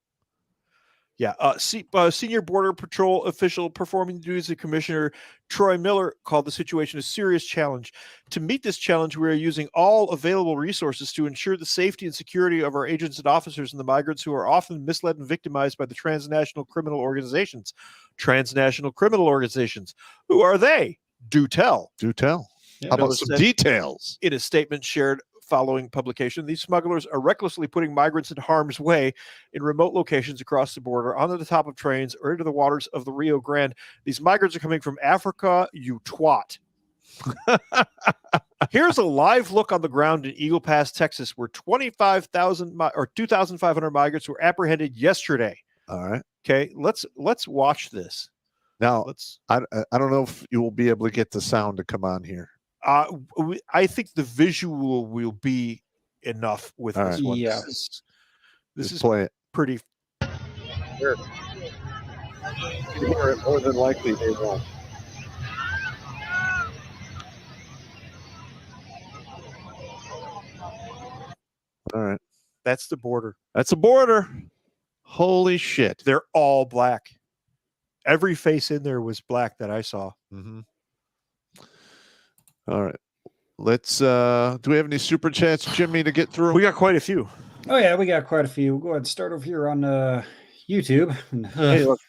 Yeah. Senior Border Patrol official performing the duties of Commissioner Troy Miller called the situation a serious challenge. To meet this challenge, we are using all available resources to ensure the safety and security of our agents and officers and the migrants who are often misled and victimized by the transnational criminal organizations. Transnational criminal organizations. Who are they? Do tell.
Do tell.
Yeah.
How about
Miller
some
said
details?
in a statement shared following publication, these smugglers are recklessly putting migrants in harm's way in remote locations across the border, onto the top of trains, or into the waters of the Rio Grande. These migrants are coming from Africa, you twat. Here's a live look on the ground in Eagle Pass, Texas, where 25,000 or 2,500 migrants were apprehended yesterday.
All right.
Okay, let's watch this.
Now,
Let's.
I don't know if you will be able to get the sound to come on here.
I think the visual will be enough with
All
this
right.
one.
Yeah.
This
Just
is
play it.
pretty.
You can hear it more than likely they won't. All right.
That's the border.
That's a border. Holy shit.
They're all black. Every face in there was black that I saw.
Mm-hmm. All right. Let's do we have any super chats, Jimmy, to get through?
We got quite a few.
Oh yeah, we got quite a few. We'll go ahead and start over here on YouTube.
Hey, look,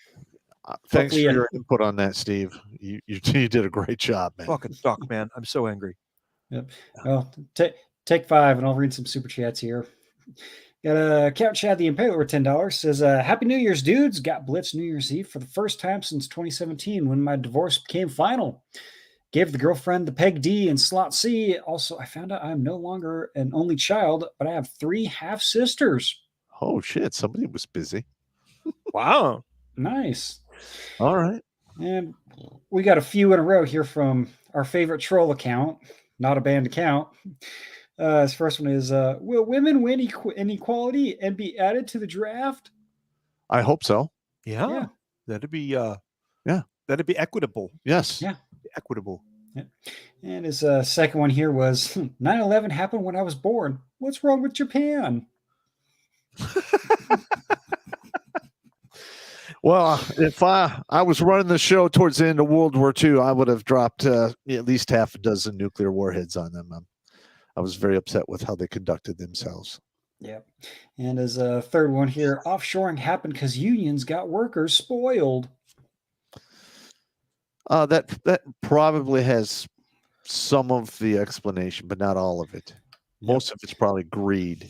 thanks for
Hopefully,
your input on that, Steve. You did a great job, man.
Fucking duck, man. I'm so angry.
Well, take 5, and I'll read some super chats here. Got Count Chad the Impaler with $10. Says, Happy New Year's, dudes. Got Blitz New Year's Eve for the first time since 2017 when my divorce became final. Gave the girlfriend the Peg D and Slot C. Also, I found out I'm no longer an only child, but I have 3 half-sisters.
Oh shit, somebody was busy.
Wow.
Nice.
All right.
And we got a few in a row here from our favorite troll account, not a banned account. His first one is, will women win inequality and be added to the draft?
I hope so.
Yeah. That'd be
Yeah.
That'd be equitable.
Yes.
Yeah.
Equitable.
And his second one here was 9/11 happened when I was born. What's wrong with Japan?
Well, if I was running the show towards the end of World War II, I would have dropped at least half a dozen nuclear warheads on them. I was very upset with how they conducted themselves.
Yeah. And his third one here, offshoring happened because unions got workers spoiled.
That probably has some of the explanation, but not all of it. Most of it's probably greed.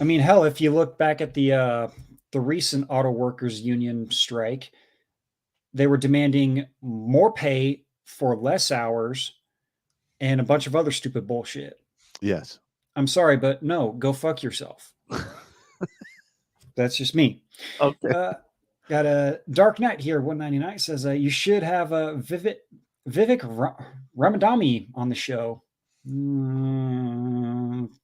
I mean, hell, if you look back at the recent auto workers union strike, they were demanding more pay for less hours and a bunch of other stupid bullshit.
Yes.
I'm sorry, but no, go fuck yourself. That's just me.
Okay.
Got a Dark Knight here, 199 says you should have a Vivek Ramadami on the show.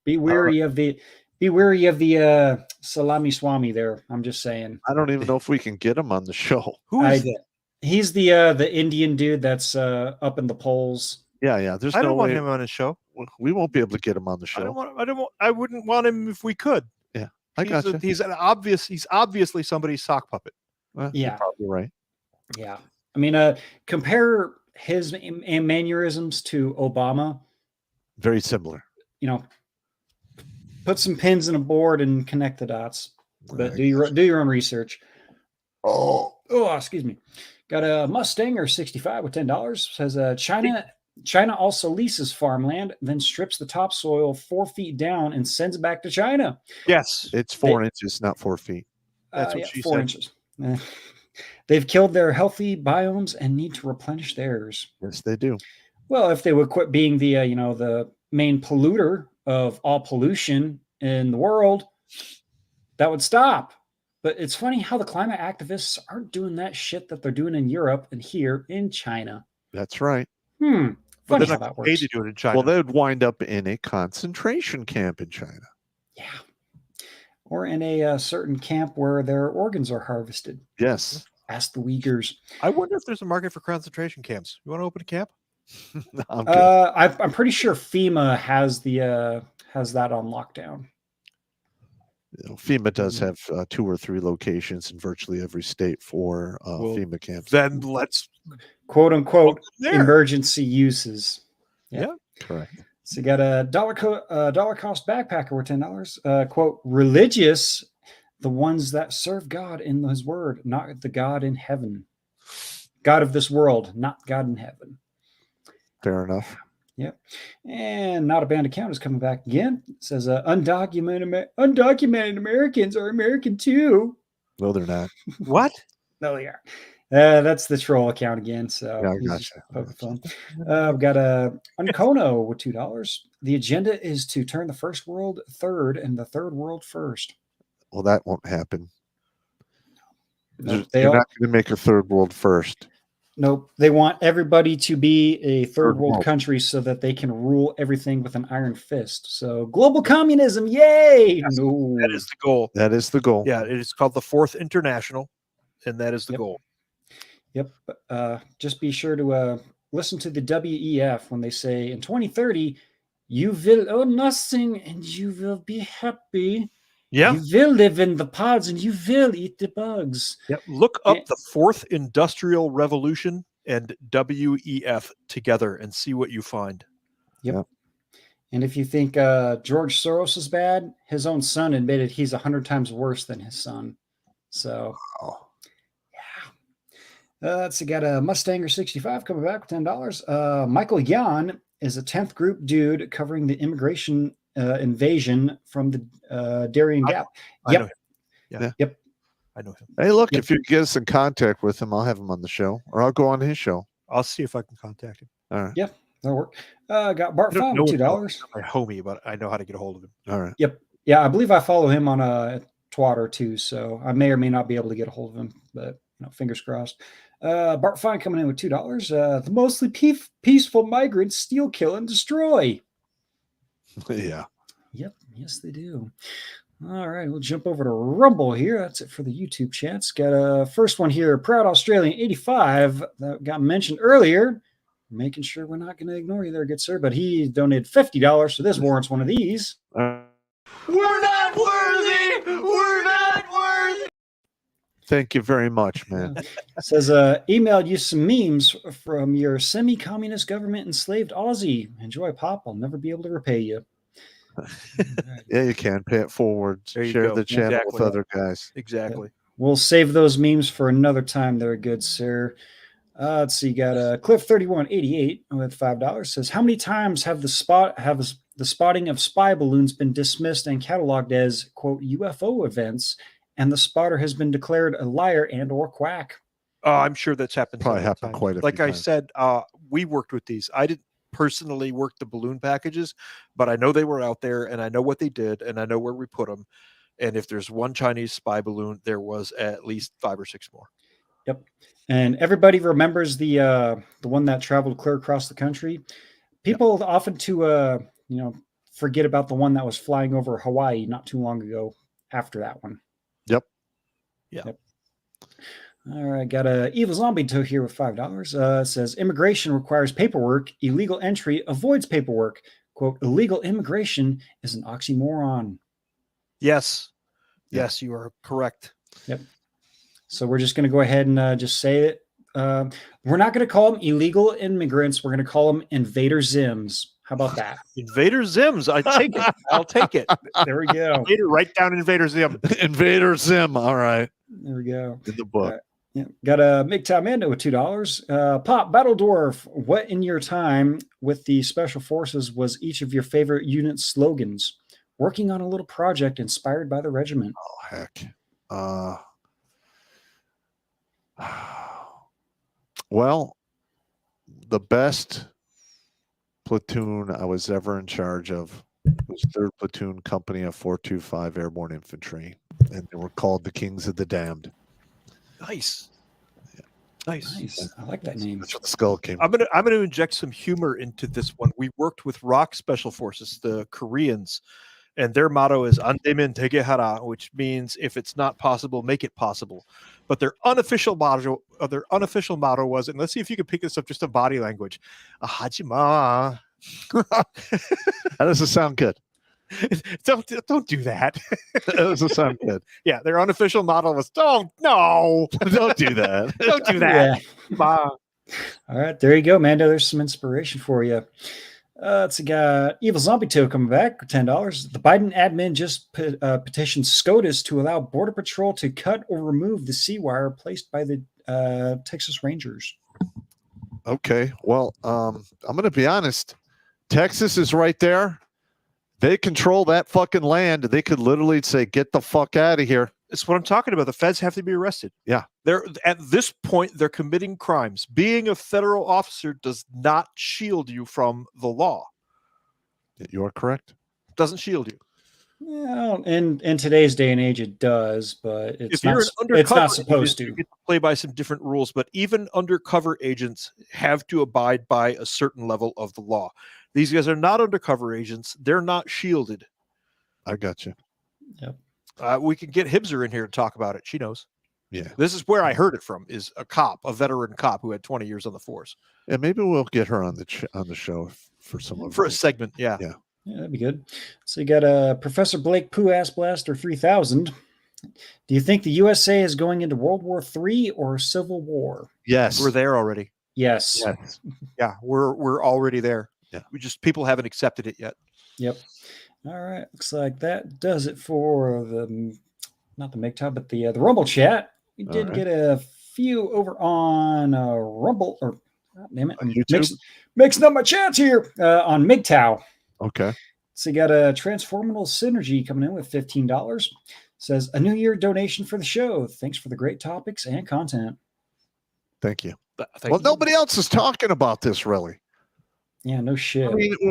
Be wary of the Salami Swami there. I'm just saying.
I don't even know if we can get him on the show.
Who is
He's the Indian dude that's up in the polls.
Yeah. There's
I
no
don't want
way
him on his show.
we won't be able to get him on the show.
I wouldn't want him if we could.
Yeah. I got you.
He's obviously somebody's sock puppet.
Well,
Yeah.
you're probably right.
Yeah. I mean, compare his mannerisms to Obama.
Very similar.
Put some pins in a board and connect the dots. But do your own research. Oh, excuse me. Got a Mustanger 65 with $10. Says China also leases farmland, then strips the topsoil 4 feet down and sends it back to China.
Yes.
It's 4 inches, not 4 feet.
That's what she
4
said.
inches. They've killed their healthy biomes and need to replenish theirs.
Yes, they do.
Well, if they would quit being the the main polluter of all pollution in the world, that would stop. But it's funny how the climate activists aren't doing that shit that they're doing in Europe and here in China.
That's right.
Funny
But
how
they're
that
not paid
works.
to do it in China.
Well, they would wind up in a concentration camp in China.
Yeah. or in a certain camp where their organs are harvested.
Yes.
Ask the Uyghurs.
I wonder if there's a market for concentration camps. You want to open a camp?
I'm good.
I'm pretty sure FEMA has that on lockdown.
FEMA does have 2 or 3 locations in virtually every state for FEMA camps.
Then let's
quote unquote
open there.
emergency uses.
Yeah.
Correct.
So you got a dollar cost backpacker worth $10. Quote, religious, the ones that serve God in his word, not the God in heaven. God of this world, not God in heaven.
Fair enough.
Yep. And Not a Band Account is coming back again. It says undocumented Americans are American too.
No, they're not.
What?
No, they are. That's the troll account again. So
Yeah, I
he's
gotcha.
just poking fun. I've got a Uncono with $2. The agenda is to turn the first world third and the third world first.
Well, that won't happen.
No,
You're not going to make a third world first.
Nope. They want everybody to be a third world
world.
country so that they can rule everything with an iron fist. So global communism, yay!
Yes,
No.
That is the goal.
That is the goal.
Yeah, it is called the Fourth International, and that is the
Yep.
goal.
Yep. Just be sure to listen to the WEF when they say in 2030, you will own nothing and you will be happy.
Yeah.
You will live in the pods and you will eat the bugs.
Yep. Look up
And-
the Fourth Industrial Revolution and WEF together and see what you find.
And if you think George Soros is bad, his own son admitted he's 100 times worse than his son. So, yeah. Got a Mustanger 65 coming back with $10. Michael Yan is a 10th group dude covering the immigration invasion from the Darien Gap.
I know him.
Yeah.
Yep.
I know him.
Hey, look,
Yep.
if you get us in contact with him, I'll have him on the show, or I'll go on his show.
I'll see if I can contact him.
All right.
Yep. That'll work. Got Bart
I don't
Fine
know
with
him,
$2.
my homie, but I know how to get a hold of him.
All right.
Yeah, I believe I follow him on a Twitter too, so I may or may not be able to get a hold of him, but fingers crossed. Bart Fine coming in with $2. The mostly peaceful migrants steal, kill, and destroy.
Yeah.
Yep, yes they do. All right, we'll jump over to Rumble here. That's it for the YouTube chats. Got a first one here, Proud Australian 85 that got mentioned earlier. Making sure we're not going to ignore you there, good sir. But he donated $50, so this warrants one of these.
We're not worthy. We're not worthy.
Thank you very much, man.
Says, emailed you some memes from your semi-communist government enslaved Aussie. Enjoy, Pop. I'll never be able to repay you.
Yeah, you can pay it forward.
There you
Share
go.
the channel with
Exactly.
other guys.
Exactly.
We'll save those memes for another time there, good sir. Let's see. Got Cliff 3188 with $5. Says, how many times have the spotting of spy balloons been dismissed and cataloged as quote UFO events, and the spotter has been declared a liar and or quack?
I'm sure that's happened.
Probably
several
happened
times.
quite a
Like
few
I
times.
said, we worked with these. I didn't personally work the balloon packages, but I know they were out there, and I know what they did, and I know where we put them. And if there's one Chinese spy balloon, there was at least 5 or 6 more.
Yep. And everybody remembers the one that traveled clear across the country. People often forget about the one that was flying over Hawaii not too long ago after that one.
Yep.
Yeah.
Yep. All right, got a Evil Zombie to here with $5. Says immigration requires paperwork. Illegal entry avoids paperwork. Quote, illegal immigration is an oxymoron.
Yes.
Yeah.
Yes, you are correct.
Yep. So we're just going to go ahead and just say it. We're not going to call them illegal immigrants. We're going to call them invader Zims. How about that?
Invader Zims. I take it. I'll take it.
There we go.
Later, write down Invader Zim.
Invader Zim. All right.
There we go.
In the book.
Yeah. Got a MGTOW Mando with $2. Pop Battle Dwarf. What in your time with the Special Forces was each of your favorite unit slogans? Working on a little project inspired by the regiment.
Oh, heck. Well, the best platoon I was ever in charge of was 3rd Platoon Company of 425 Airborne Infantry, and they were called the Kings of the Damned.
Nice. Nice.
Nice. I like that name.
That's what the skull came
I'm gonna inject some humor into this one. We worked with ROK Special Forces, the Koreans, And their motto is "Andemen tegehara," which means if it's not possible, make it possible. But their unofficial motto was, and let's see if you can pick this up just in body language, "Hajima."
That doesn't sound good.
Don't do that.
That doesn't sound good.
Yeah, their unofficial motto was, "Don't do that.
Yeah.
Don't do that." Ma.
All right, there you go, Mando. There's some inspiration for you. It's got Evil Zombie Toe coming back for $10. The Biden admin just petitioned SCOTUS to allow Border Patrol to cut or remove the sea wire placed by the Texas Rangers.
Okay. Well, I'm going to be honest. Texas is right there. They control that fucking land. They could literally say, "Get the fuck out of here."
It's what I'm talking about. The feds have to be arrested.
Yeah.
They're at this point, they're committing crimes. Being a federal officer does not shield you from the law.
You are correct.
Doesn't shield you.
Well, in today's day and age, it does, but
If you're an
it's
undercover
not supposed
agent,
to.
you get to play by some different rules, but even undercover agents have to abide by a certain level of the law. These guys are not undercover agents. They're not shielded.
I got you.
Yep.
We can get Hibzer in here to talk about it. She knows.
Yeah.
This is where I heard it from, is a cop, a veteran cop who had 20 years on the force.
And maybe we'll get her on the show for some of
For a
it.
segment, yeah.
Yeah, that'd be good. So you got Professor Blake Pooh Ass Blaster 3000. Do you think the USA is going into World War III or Civil War?
Yes.
We're there already.
Yes.
Yes.
Yeah, we're already there.
Yeah.
People haven't accepted it yet.
Yep. All right. Looks like that does it for not the MGTOW, but the Rumble chat. We did
right.
get a few over on Rumble, or damn it,
On YouTube?
mixing up my chats here on MGTOW.
Okay.
So you got a Transformational Synergy coming in with $15. Says a New Year donation for the show. Thanks for the great topics and content.
Thank you.
Thank
Well,
you.
nobody else is talking about this really.
Yeah, no shit.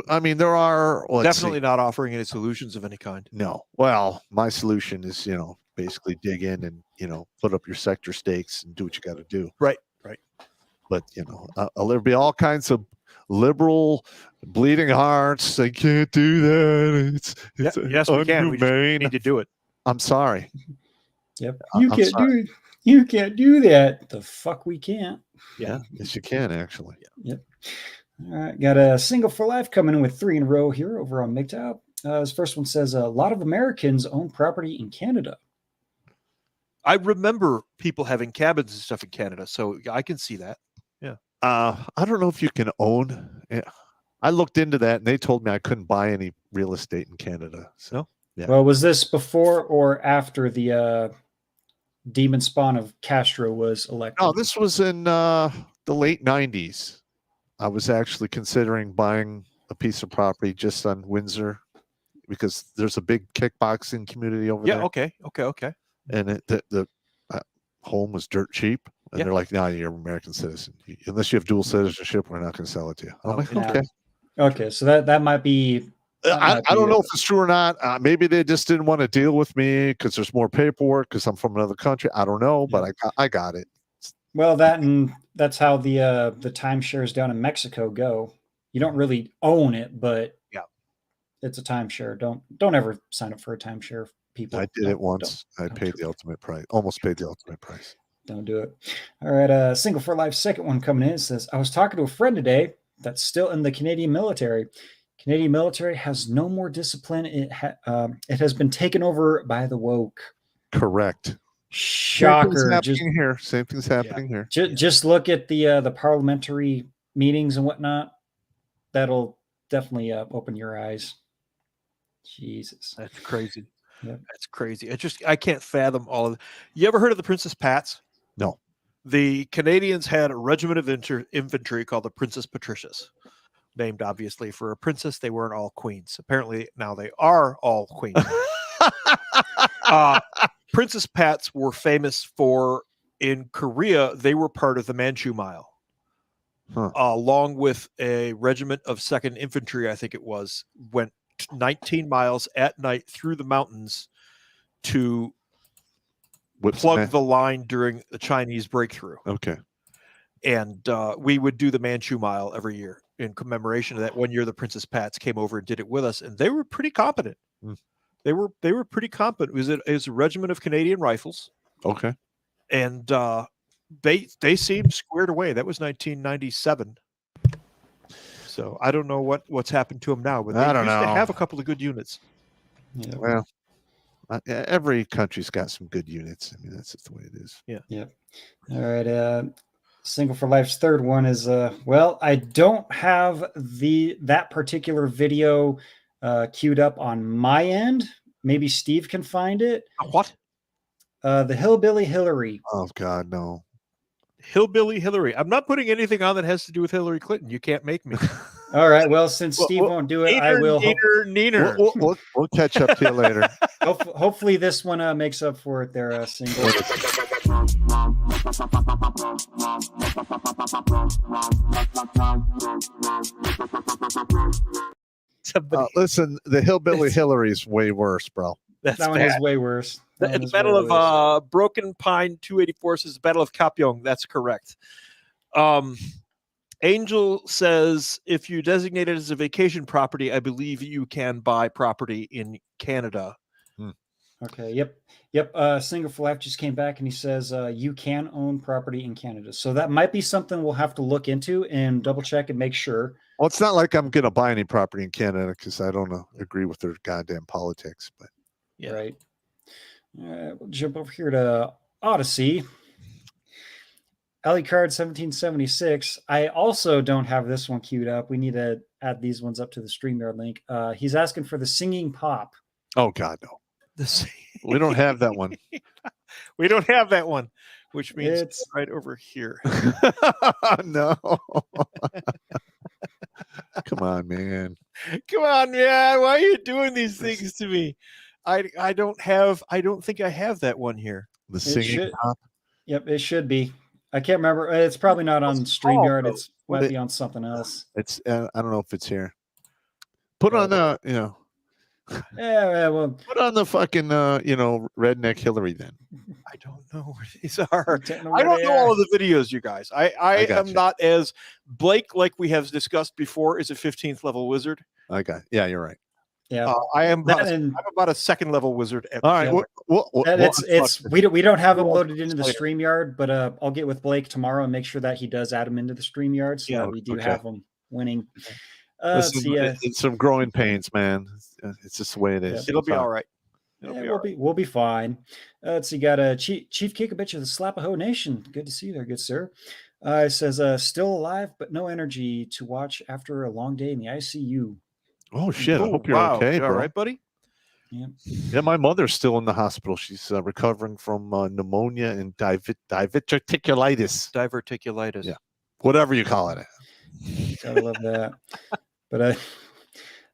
I mean, there are
Definitely not offering any solutions of any kind.
No. Well, my solution is, basically dig in and, put up your sector stakes and do what you got to do.
Right.
But, there'll be all kinds of liberal bleeding hearts. They can't do that. It's
Yes, we can. We just
inhumane.
need to do it.
I'm sorry.
Yep.
I'm sorry.
You can't do that. The fuck we can't.
Yeah. Yes, you can actually.
Yep. All right. Got a Single for Life coming in with 3 in a row here over on MGTOW. This first one says a lot of Americans own property in Canada.
I remember people having cabins and stuff in Canada, so I can see that. Yeah.
I don't know if you can own. I looked into that and they told me I couldn't buy any real estate in Canada. So, yeah.
Well, was this before or after the demon spawn of Castro was elected?
No, this was in the late 90s. I was actually considering buying a piece of property just on Windsor because there's a big kickboxing community over there.
Yeah. Okay.
And the home was dirt cheap. And they're like, "No, you're an American citizen. Unless you have dual citizenship, we're not going to sell it to you." I'm like,
yeah.
"Okay."
Okay, so that might be.
I don't know if it's true or not. Maybe they just didn't want to deal with me because there's more paperwork because I'm from another country. I don't know, but I got it.
Well, that's how the timeshares down in Mexico go. You don't really own it, but it's a timeshare. Don't ever sign up for a timeshare, people.
I did it once. I paid the ultimate price. Almost paid the ultimate price.
Don't do it. All right, Single for Life second one coming in. It says, I was talking to a friend today that's still in the Canadian military. Canadian military has no more discipline. It has been taken over by the woke.
Correct.
Shocker.
Same thing's happening here.
Just look at the parliamentary meetings and whatnot. That'll definitely open your eyes. Jesus.
That's crazy.
Yep.
That's crazy. I can't fathom all of it. You ever heard of the Princess Pats?
No.
The Canadians had a regiment of infantry called the Princess Patricias, named obviously for a princess. They weren't all queens. Apparently now they are all queens. Princess Pats were famous for, in Korea, they were part of the Manchu Mile. Along with a regiment of 2nd Infantry, I think it was, went 19 miles at night through the mountains to plug the line during the Chinese breakthrough.
Okay.
And we would do the Manchu Mile every year in commemoration of that. One year, the Princess Pats came over and did it with us, and they were pretty competent. They were pretty competent. It was a regiment of Canadian Rifles,
Okay.
and they seemed squared away. That was 1997. So I don't know what's happened to them now, but they
I don't
used to
know.
have a couple of good units.
Yeah.
Well, every country's got some good units. I mean, that's just the way it is.
Yeah.
All right. Single for Life's third one is well, I don't have that particular video queued up on my end. Maybe Steve can find it.
What?
The Hillbilly Hillary.
Oh God, no.
Hillbilly Hillary. I'm not putting anything on that has to do with Hillary Clinton. You can't make me.
All right. Well, since Steve won't do it, I will.
Neener.
We'll catch up to you later.
Hopefully, this one makes up for it. There, single.
Listen, the Hillbilly Hillary's way worse, bro.
That
one is way worse.
The Battle of Broken Pine 284 is the Battle of Kapyong. That's correct. Angel says, if you designate it as a vacation property, I believe you can buy property in Canada.
Okay. Yep. Single for Life just came back and he says you can own property in Canada. So that might be something we'll have to look into and double check and make sure.
Well, it's not like I'm going to buy any property in Canada because I don't agree with their goddamn politics. But
yeah.
Right. All right. We'll jump over here to Odyssey. Alucard 1776. I also don't have this one queued up. We need to add these ones up to the StreamYard link. He's asking for the Singing Pop.
Oh God, no. We don't have that one.
We don't have that one, which means
It's
right over here.
No. Come on, man.
Come on, man. Why are you doing these things to me? I don't think I have that one here.
The Singing Pop.
Yep, it should be. I can't remember. It's probably not on StreamYard. It might be on something else.
It's I don't know if it's here. Put on the
Yeah, well,
put on the fucking Redneck Hillary then.
I don't know where these are.
I
don't know all of the videos, you guys. I am not as Blake, like we have discussed before, is a 15th level wizard.
Yeah, you're right.
Yeah,
I'm about a second level wizard.
All right.
We don't have them loaded into the StreamYard, but I'll get with Blake tomorrow and make sure that he does add them into the StreamYard so that we do have them winning.
It's some growing pains, man. It's just the way it is.
It'll be all right.
We'll be fine. Let's see. Got a Chief Kikabitch of the Slapaho Nation. Good to see you there, good sir. It says still alive, but no energy to watch after a long day in the ICU.
Oh shit! I hope you're okay, bro.
All right, buddy.
Yeah, my mother's still in the hospital. She's recovering from pneumonia and diverticulitis.
Diverticulitis.
Yeah, whatever you call it.
Gotta love that. But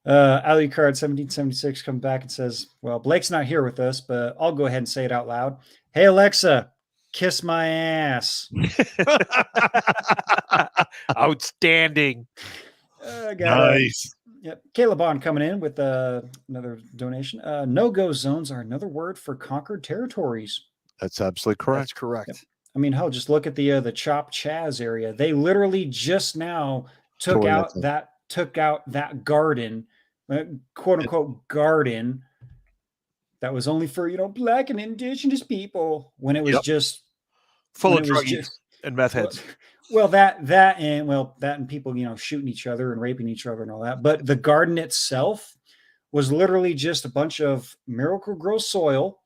Alucard 1776 comes back and says, well, Blake's not here with us, but I'll go ahead and say it out loud. Hey, Alexa, kiss my ass.
Outstanding.
Nice.
Yep. Caleb Bond coming in with another donation. No-go zones are another word for conquered territories.
That's absolutely correct.
That's correct.
Yep. I mean, hell, just look at the Chop Chaz area. They literally just now took out that garden, quote unquote garden, that was only for Black and Indigenous people when it was just
full of druggies and meth heads.
Well, that and people shooting each other and raping each other and all that. But the garden itself was literally just a bunch of Miracle Grow soil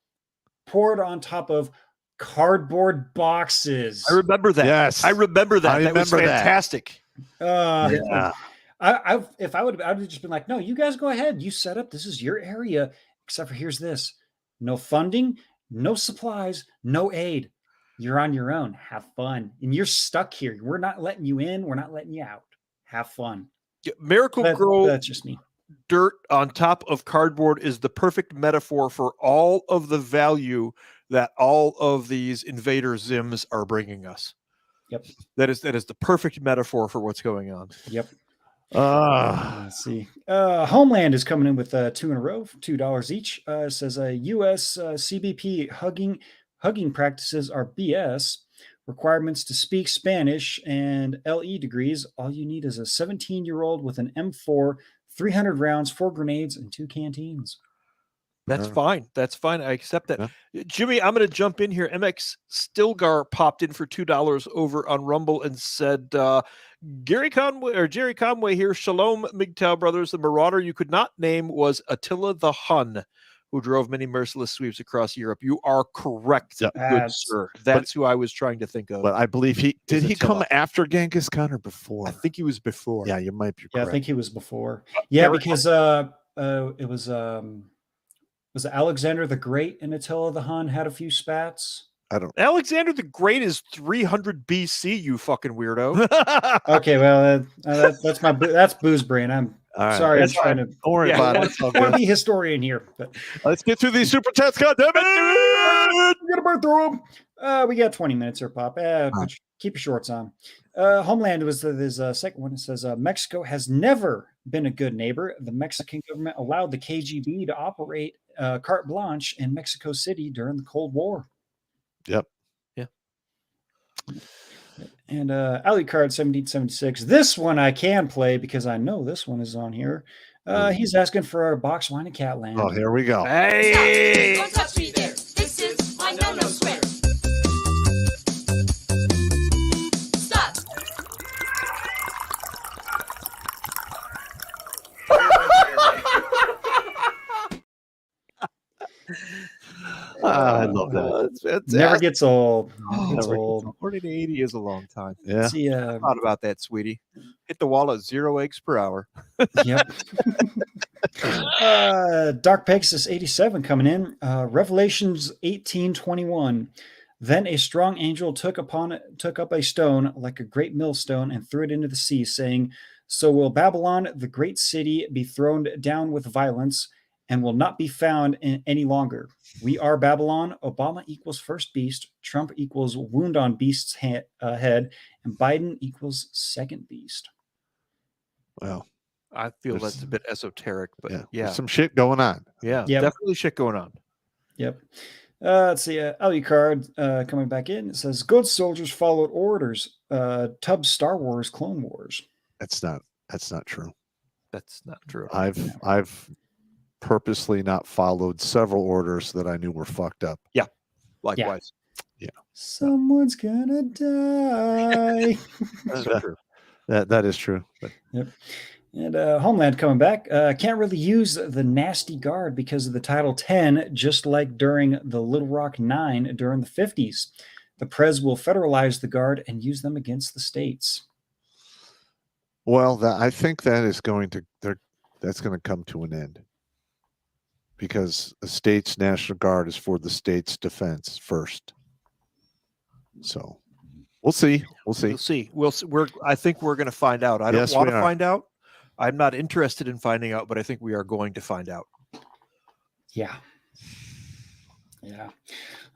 poured on top of cardboard boxes.
I remember that.
Yes,
I remember that. That was fantastic.
Yeah. I would have just been like, no, you guys go ahead. You set up. This is your area. Except for here's this: no funding, no supplies, no aid. You're on your own. Have fun. And you're stuck here. We're not letting you in. We're not letting you out. Have fun.
Miracle Grow.
That's just me.
Dirt on top of cardboard is the perfect metaphor for all of the value that all of these invader Zims are bringing us.
Yep.
That is the perfect metaphor for what's going on.
Yep. Let's see. Homeland is coming in with 2 in a row, $2 each. It says U.S. CBP hugging practices are BS. Requirements to speak Spanish and LE degrees. All you need is a 17-year-old with an M4, 300 rounds, 4 grenades, and 2 canteens.
That's
Yeah.
fine. That's fine. I accept that.
Yeah.
Jimmy, I'm going to jump in here. MX Stilgar popped in for $2 over on Rumble and said, Jerry Conway here. Shalom, MGTOW brothers. The marauder you could not name was Attila the Hun, who drove many merciless sweeps across Europe. You are correct,
Yep.
good sir. That's who I was trying to think of.
But I believe he
Is
come
Attila.
after Genghis Khan or before?
I think he was before.
Yeah, you might be
Yeah,
correct.
I think he was before. Yeah,
Eric-
because it was Alexander the Great and Attila the Hun had a few spats.
I don't.
Alexander the Great is 300 BC, you fucking weirdo.
Okay, well that's booze brain. I'm
All right.
sorry. I'm
That's
trying to.
Don't worry
Yeah.
about
I
it. It's all
want to
good.
be historian here, but
Let's get through these super chats. God damn it!
we're gonna burn through them. We got 20 minutes here, Pop. Keep your shorts on. Homeland was his second one. It says Mexico has never been a good neighbor. The Mexican government allowed the KGB to operate carte blanche in Mexico City during the Cold War.
Yep.
And Alucard 1776. This one I can play because I know this one is on here. He's asking for a box wine and Catland.
Oh, here we go.
Hey!
Don't touch me there. This is my no-no square. Stop.
I love that.
Never gets old.
Oh,
Gets
never
old.
40 to 80 is a long time.
Yeah.
See,
Thought about that, sweetie. Hit the wall at 0 eggs per hour.
yep. Dark Pegasus 87 coming in. Revelations 18:21. Then a strong angel took up a stone like a great millstone and threw it into the sea, saying, "So will Babylon, the great city, be thrown down with violence and will not be found any longer. We are Babylon. Obama equals first beast. Trump equals wound on beast's head, and Biden equals second beast."
Well,
I feel
There's-
that's a bit esoteric, but
yeah.
yeah.
There's some shit going on.
Yeah,
Yep.
definitely shit going on.
Yep. Let's see. Alucard coming back in. It says, "Good soldiers followed orders. Tubbs Star Wars Clone Wars."
That's not true.
That's not true.
I've purposely not followed several orders that I knew were fucked up.
Likewise.
Someone's gonna die.
So true.
That is true. But
And Homeland coming back. Can't really use the nasty guard because of the Title 10, just like during the Little Rock 9 during the 50s. The Prez will federalize the guard and use them against the states.
well, I think that is going to that's going to come to an end because the state's National Guard is for the state's defense first. So we'll see. We'll see.
We'll see. I think we're going to find out. I don't
Yes,
want
we
to
are.
find out. I'm not interested in finding out, but I think we are going to find out.
Yeah. Yeah.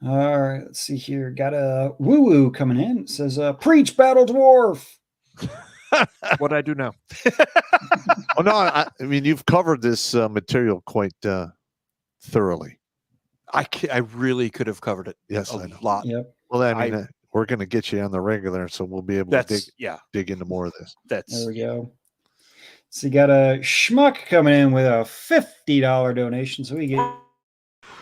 All right. Let's see here. Got a woo-woo coming in. It says, "Preach, Battle Dwarf."
What I do now.
Oh no, I mean you've covered this material quite thoroughly.
I really could have covered it
Yes,
a
I know.
lot.
Yep.
Well, I mean, we're going to get you on the regular, so we'll be able to
That's
dig into more of this.
that's
There we go. So you got a schmuck coming in with a $50 donation. So we get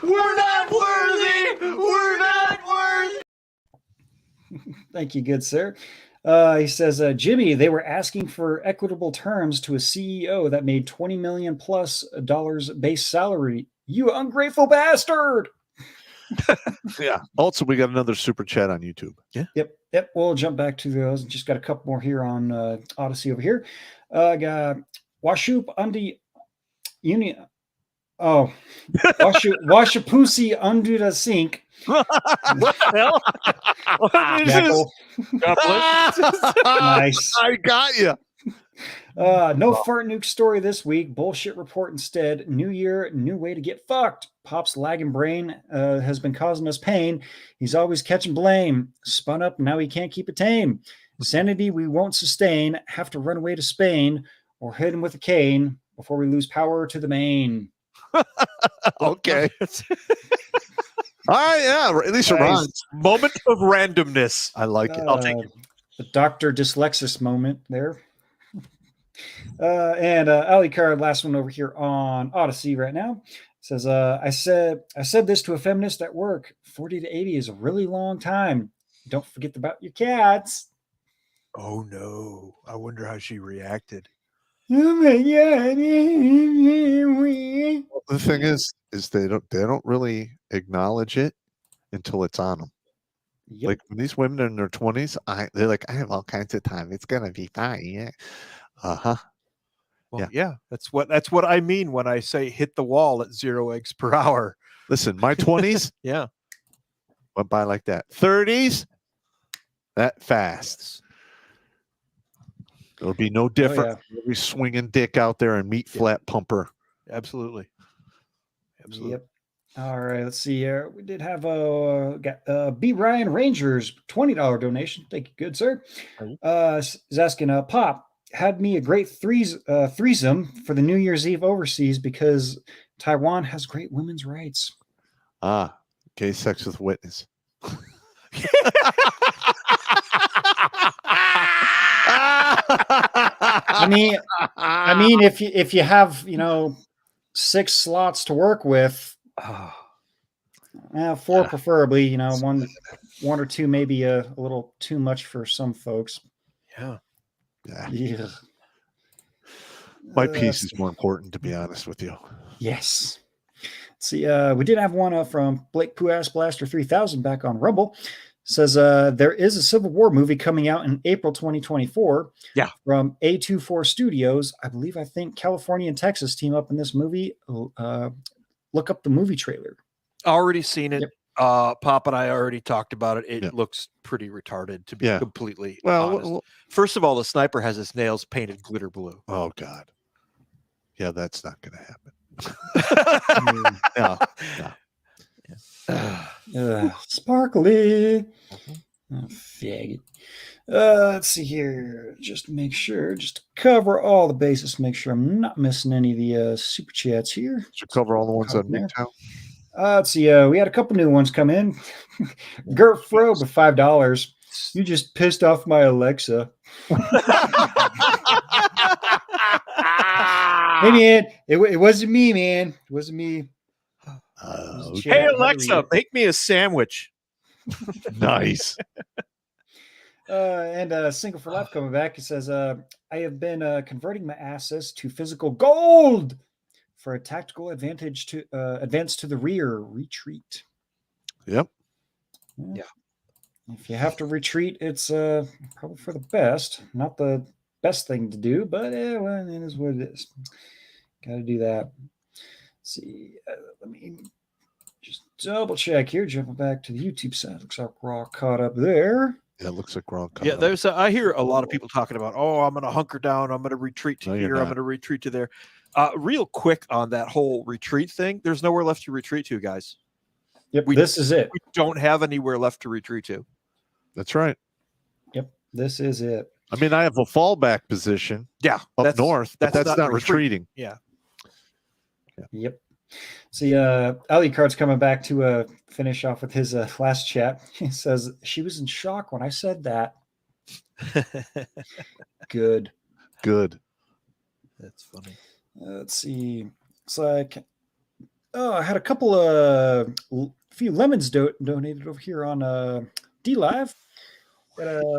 We're not worthy. We're not worthy.
thank you, good sir. He says, "Jimmy, they were asking for equitable terms to a CEO that made $20 million plus base salary. You ungrateful bastard."
Yeah. Also, we got another super chat on YouTube.
Yep. We'll jump back to those. Just got a couple more here on Odyssey over here. Got Washoop Undi Union. Oh, Washapussy under the sink.
what the hell? What is this?
Jackal.
God bless.
Nice.
I got you.
No fart nuke story this week. Bullshit report instead. New year, new way to get fucked. Pop's lagging brain has been causing us pain. He's always catching blame. Spun up, now he can't keep it tame. Sanity we won't sustain. Have to run away to Spain or hit him with a cane before we lose power to the main.
Okay. All right. Yeah. At least it
Nice.
rhymes.
Moment of randomness.
I like it. I'll take it.
The Dr. Dyslexis moment there. And Alucard, last one over here on Odyssey right now. Says, I said this to a feminist at work. 40 to 80 is a really long time. Don't forget about your cats.
Oh no! I wonder how she reacted.
Oh my god.
The thing is they don't really acknowledge it until it's on them.
Yep.
Like when these women are in their 20s, they're like, I have all kinds of time. It's gonna be fine. Yeah. Uh-huh.
Well, yeah, that's what I mean when I say hit the wall at 0 eggs per hour.
Listen, my 20s
Yeah.
went by like that. 30s, that fast. It'll be no different. We'll be swinging dick out there and meat flat pumper.
Absolutely. Absolutely.
Yep. All right, let's see here. We did have B. Ryan Rangers $20 donation. Thank you, good sir. Is asking, Pop had me a great threesome for the New Year's Eve overseas because Taiwan has great women's rights.
Gay sex with witness.
I mean, if you have 6 slots to work with, 4 preferably. One or 2 maybe a little too much for some folks.
Yeah.
Yeah.
My piece is more important, to be honest with you.
Yes. Let's see, we did have one from Blake Poo-Ass Blaster 3000 back on Rumble. Says there is a Civil War movie coming out in April 2024.
Yeah.
From A24 Studios. I think California and Texas team up in this movie. Look up the movie trailer.
Already seen it.
Yep.
Pop and I already talked about it. It looks pretty retarded, to be completely honest. First of all, the sniper has his nails painted glitter blue.
Oh God. Yeah, that's not going to happen.
No. Sparkly. Oh, faggot. Let's see here. Just to make sure, just to cover all the bases, make sure I'm not missing any of the super chats here.
Should cover all the ones on Midtown.
Let's see. We had a couple new ones come in. Gert Frobe with $5. You just pissed off my Alexa. Hey man, it wasn't me, man. It wasn't me.
Hey Alexa, make me a sandwich.
Nice.
And Single for Life coming back. It says, I have been converting my assets to physical gold for a tactical advantage to advance to the rear retreat.
Yep.
Yeah. If you have to retreat, it's probably for the best. Not the best thing to do, but well, it is what it is. Got to do that. Let's see, let me just double check here. Jumping back to the YouTube side. Looks like we're all caught up there.
Yeah, it looks like we're all caught
Yeah,
up.
I hear a lot of people talking about, I'm going to hunker down. I'm going to retreat to here. I'm going to retreat to there. Real quick on that whole retreat thing. There's nowhere left to retreat to, guys.
Yep, this is it.
We don't have anywhere left to retreat to.
That's right.
Yep, this is it.
I mean, I have a fallback position.
Yeah,
up north, but that's not retreating.
Yeah.
Yep. See, Ali Card's coming back to finish off with his last chat. He says she was in shock when I said that. Good.
That's funny.
Let's see. It's like, I had a couple few lemons donated over here on D Live. Rabbi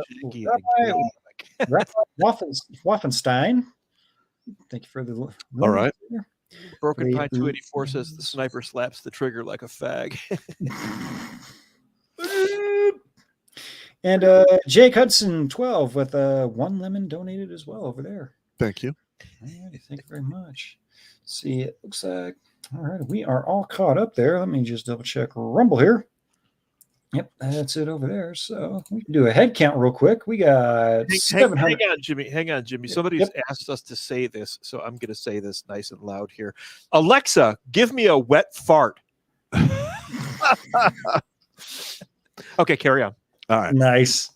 Waffenstein. Thank you for the.
All right.
Broken Pine 284 says the sniper slaps the trigger like a fag.
And Jake Hudson 12 with 1 lemon donated as well over there.
Thank you.
Alrighty, thank you very much. See, it looks like all right. We are all caught up there. Let me just double check Rumble here. Yep, that's it over there. So we can do a head count real quick. We got 700.
Hang on, Jimmy. Somebody's asked us to say this, so I'm going to say this nice and loud here. Alexa, give me a wet fart. Okay, carry on.
All right.
Nice.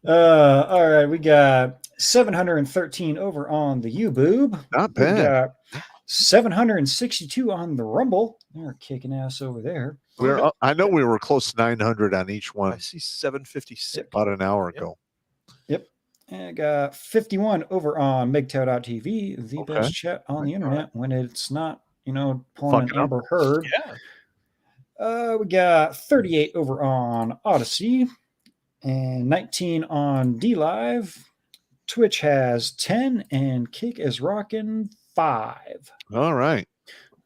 All right, we got 713 over on the U-Boob.
Not bad.
We got 762 on the Rumble. They're kicking ass over there.
I know we were close to 900 on each one.
I see 756
about an hour ago.
Yep. And I got 51 over on MGTOW.tv, the best chat on the internet when it's not pulling
Fucking
an
up.
Amber Heard.
Yeah.
We got 38 over on Odyssey and 19 on D Live. Twitch has 10 and Kick is rocking 5.
All right.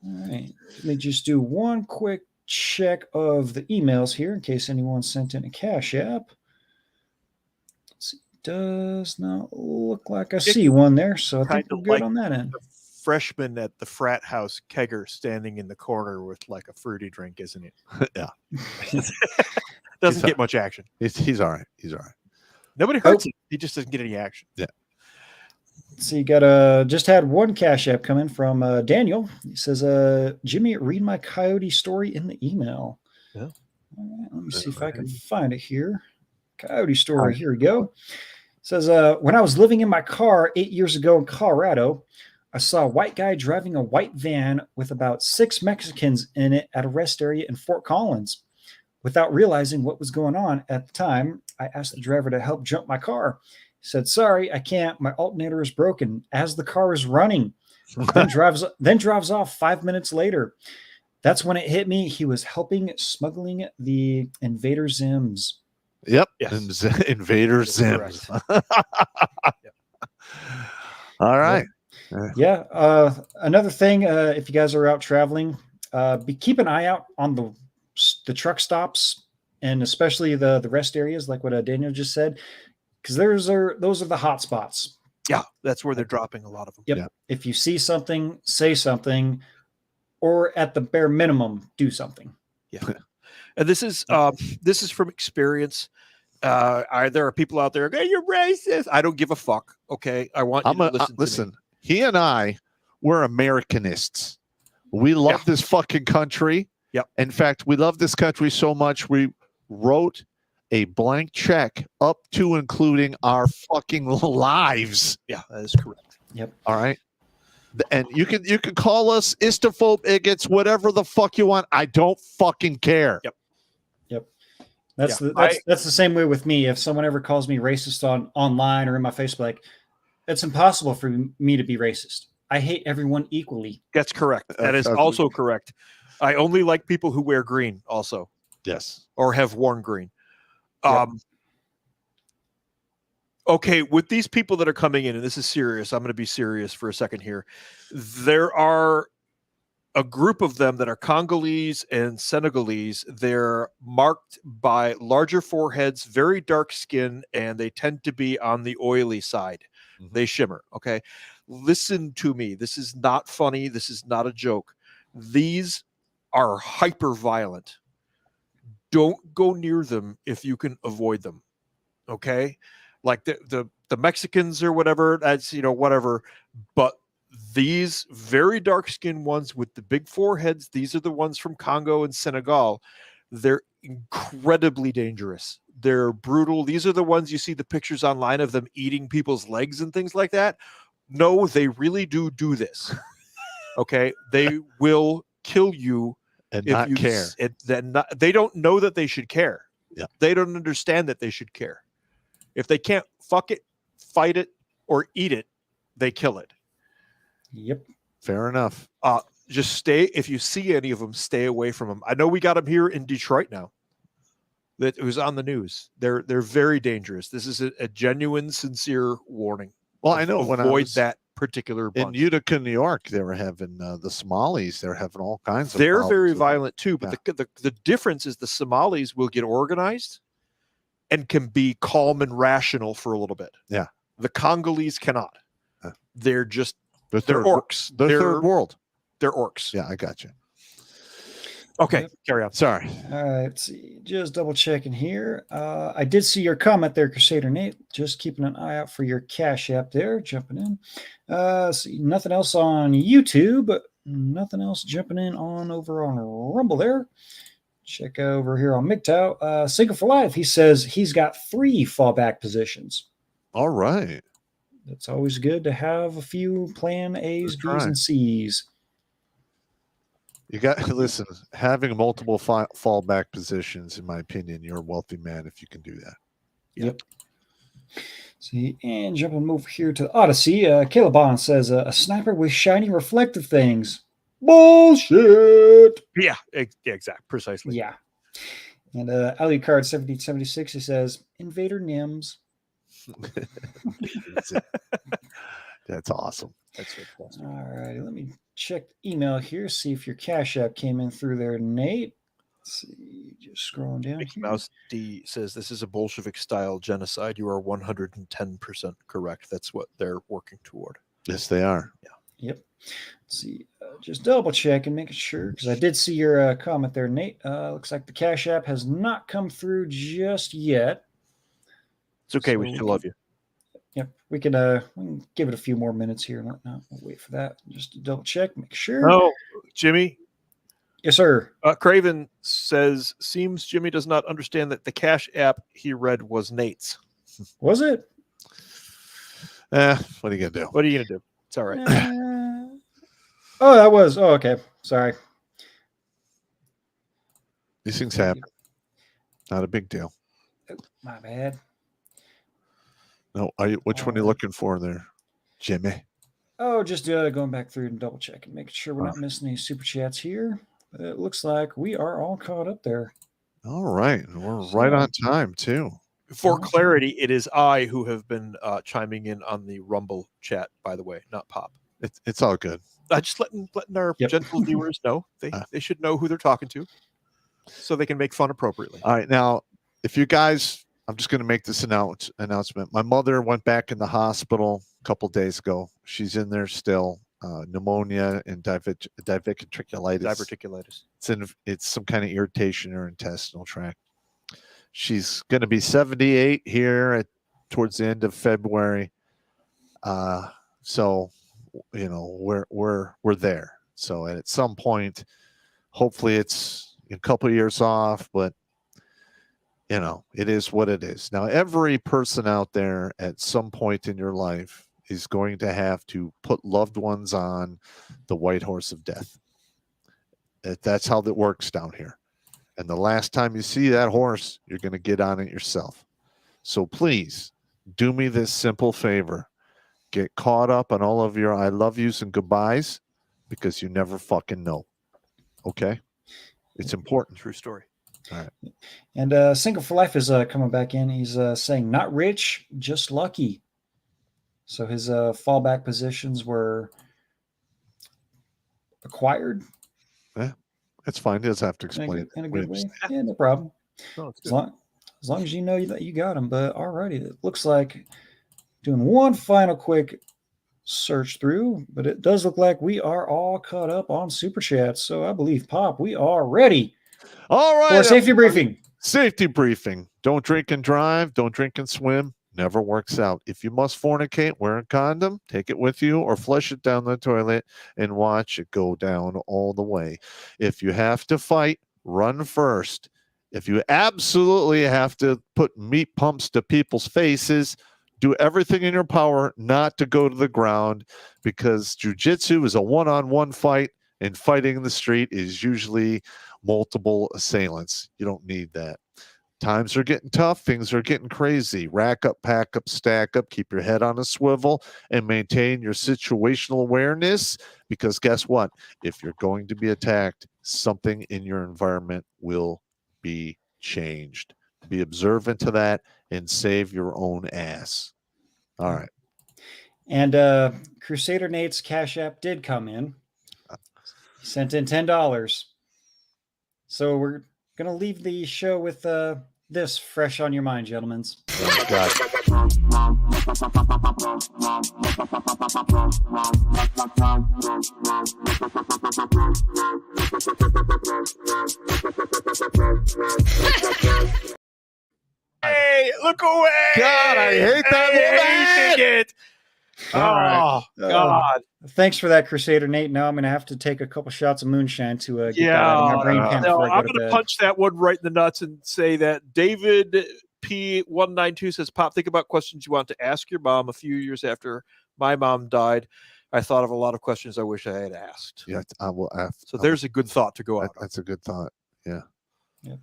All right. Let me just do one quick check of the emails here in case anyone sent in a Cash App. Let's see. Does not look like I see one there, so I think
Kinda
we're good
like
on that end.
The freshman at the frat house kegger standing in the corner with like a fruity drink, isn't it?
Yeah.
Doesn't
He's
get much action.
He's all right. He's all right.
Nobody hurts him. He just doesn't get any action.
So you got just had one Cash App come in from Daniel. He says, Jimmy, read my coyote story in the email.
Yeah.
All right, let me see if I can find it here. Coyote story. Here we go. It says, when I was living in my car 8 years ago in Colorado, I saw a white guy driving a white van with about 6 Mexicans in it at a rest area in Fort Collins. Without realizing what was going on at the time, I asked the driver to help jump my car. He said, sorry, I can't. My alternator is broken as the car is running. Then drives off 5 minutes later. That's when it hit me. He was helping smuggling the Invader Zims.
Yep.
Yes.
Invader Zims. All right.
Yeah. Another thing, if you guys are out traveling, keep an eye out on the truck stops and especially the rest areas, like what Daniel just said, because those are the hot spots.
Yeah, that's where they're dropping a lot of them.
Yep.
Yeah.
If you see something, say something, or at the bare minimum, do something.
Yeah. And this is from experience. There are people out there going, "You're racist." I don't give a fuck. Okay, I want you to listen. To me.
He and I, we're Americanists. We love this fucking country.
Yep.
In fact, we love this country so much we wrote a blank check up to including our fucking lives.
Yeah, that is correct.
Yep.
All right. And you can call us istophobe bigots, whatever the fuck you want. I don't fucking care.
Yep.
That's the same way with me. If someone ever calls me racist online or in my face, like, it's impossible for me to be racist. I hate everyone equally.
That's correct. That is also correct. I only like people who wear green also.
Yes.
Or have worn green.
Yep.
Okay, with these people that are coming in, and this is serious, I'm going to be serious for a second here. There are a group of them that are Congolese and Senegalese. They're marked by larger foreheads, very dark skin, and they tend to be on the oily side. Mm-hmm. They shimmer. Okay. Listen to me. This is not funny. This is not a joke. These are hyper violent. Don't go near them if you can avoid them. Okay. Like the Mexicans or whatever, that's, whatever. But these very dark-skinned ones with the big foreheads, these are the ones from Congo and Senegal. They're incredibly dangerous. They're brutal. These are the ones you see the pictures online of them eating people's legs and things like that. No, they really do this. Okay? They will kill you
and
if
not
you
care.
They don't know that they should care.
Yeah.
They don't understand that they should care. If they can't fuck it, fight it, or eat it, they kill it.
Yep.
Fair enough.
Just stay. If you see any of them, stay away from them. I know we got them here in Detroit now. That it was on the news. They're very dangerous. This is a genuine, sincere warning.
Well, I know when I
avoid
was
that particular bunch.
in Utica, New York, they were having the Somalis. They're having all kinds of.
They're very
problems
violent too. But the difference is the Somalis will get organized and can be calm and rational for a little bit.
Yeah.
The Congolese cannot. They're just they're orcs.
They're third world.
They're orcs.
Yeah, I got you.
Okay, carry on.
Sorry.
All right, let's see. Just double checking here. I did see your comment there, Crusader Nate. Just keeping an eye out for your Cash App there. Jumping in. See, nothing else on YouTube. Nothing else jumping in on over on Rumble there. Check over here on MGTOW. Single for Life, he says he's got 3 fallback positions.
All right.
It's always good to have a few plan A's,
That's
B's, and C's.
You got listen. Having multiple fallback positions, in my opinion, you're a wealthy man if you can do that.
Yep. See, and jumping over here to Odyssey, Caleb Bond says a sniper with shiny reflective things. Bullshit.
Yeah, exactly. Precisely.
Yeah. And Alucard 1776, he says, Invader Nims.
That's awesome.
That's fantastic.
All right, let me check the email here, see if your Cash App came in through there, Nate. Let's see, just scrolling down
Mickey
here.
Mouse D says this is a Bolshevik style genocide. You are 110% correct. That's what they're working toward.
Yes, they are.
Yep. Let's see, just double checking, making sure, because I did see your comment there, Nate. Looks like the Cash App has not come through just yet.
It's okay.
So
we still love you.
Yep, we can give it a few more minutes here and whatnot. We'll wait for that just to double check, make sure.
Oh, Jimmy.
Yes, sir.
Craven says, seems Jimmy does not understand that the Cash App he read was Nate's.
Was it?
What are you gonna do?
What are you going to do? It's all right.
Oh, that was. Oh, okay. Sorry.
These things happen. Not a big deal.
Oh, my bad.
No, which one are you looking for there, Jimmy?
Oh, just going back through and double checking, making sure we're not missing any super chats here. It looks like we are all caught up there.
All right. We're right on time, too.
For clarity, it is I who have been chiming in on the Rumble chat, by the way, not Pop.
It's all good.
Just letting our gentle viewers know. They should know who they're talking to so they can make fun appropriately.
All right. Now, if you guys, I'm just going to make this announcement. My mother went back in the hospital a couple days ago. She's in there still. Pneumonia and diverticulitis. It's some kind of irritation in her intestinal tract. She's going to be 78 here towards the end of February. So, we're there. So at some point, hopefully it's a couple of years off, but it is what it is. Now, every person out there at some point in your life is going to have to put loved ones on the white horse of death. That's how that works down here. And the last time you see that horse, you're going to get on it yourself. So please do me this simple favor. Get caught up on all of your I love yous and goodbyes because you never fucking know. Okay? It's important.
True story.
All right.
And Single for Life is coming back in. He's saying, not rich, just lucky. So his fallback positions were acquired.
Yeah, that's fine. He doesn't have to explain it.
In a good way. Yeah, no problem.
No,
As long as you know that you got them. But alrighty, it looks like doing one final quick search through, but it does look like we are all caught up on Super Chat. So I believe, Pop, we are ready.
All right.
For safety briefing.
Safety briefing. Don't drink and drive. Don't drink and swim. Never works out. If you must fornicate, wear a condom, take it with you, or flush it down the toilet and watch it go down all the way. If you have to fight, run first. If you absolutely have to put meat pumps to people's faces, do everything in your power not to go to the ground, because jiu-jitsu is a one-on-one fight, and fighting in the street is usually multiple assailants. You don't need that. Times are getting tough. Things are getting crazy. Rack up, pack up, stack up. Keep your head on a swivel and maintain your situational awareness, because guess what? If you're going to be attacked, something in your environment will be changed. Be observant to that and save your own ass. All right.
And Crusader Nate's Cash App did come in. He sent in $10. So we're going to leave the show with this fresh on your mind, gentlemen.
Oh, God.
Hey, look away!
God, I hate that
I hate it.
All right.
Oh, God.
Thanks for that, Crusader Nate. Now I'm going to have to take a couple shots of moonshine to get that out of my brain pan
No,
before I
I'm
go to
going to
bed.
punch that one right in the nuts and say that David P192 says, Pop, think about questions you want to ask your mom. A few years after my mom died, I thought of a lot of questions I wish I had asked.
Yeah, I will ask.
So there's a good thought to go out on.
That's a good thought. Yeah.
Yep.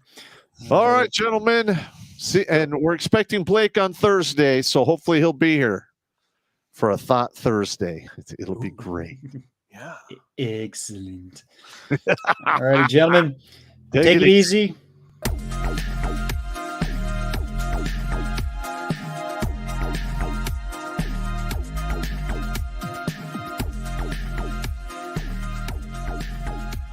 All right, gentlemen. See, and we're expecting Blake on Thursday, so hopefully he'll be here for a Thought Thursday. It'll be great.
Yeah.
Excellent. All righty, gentlemen. Take it
easy.
easy.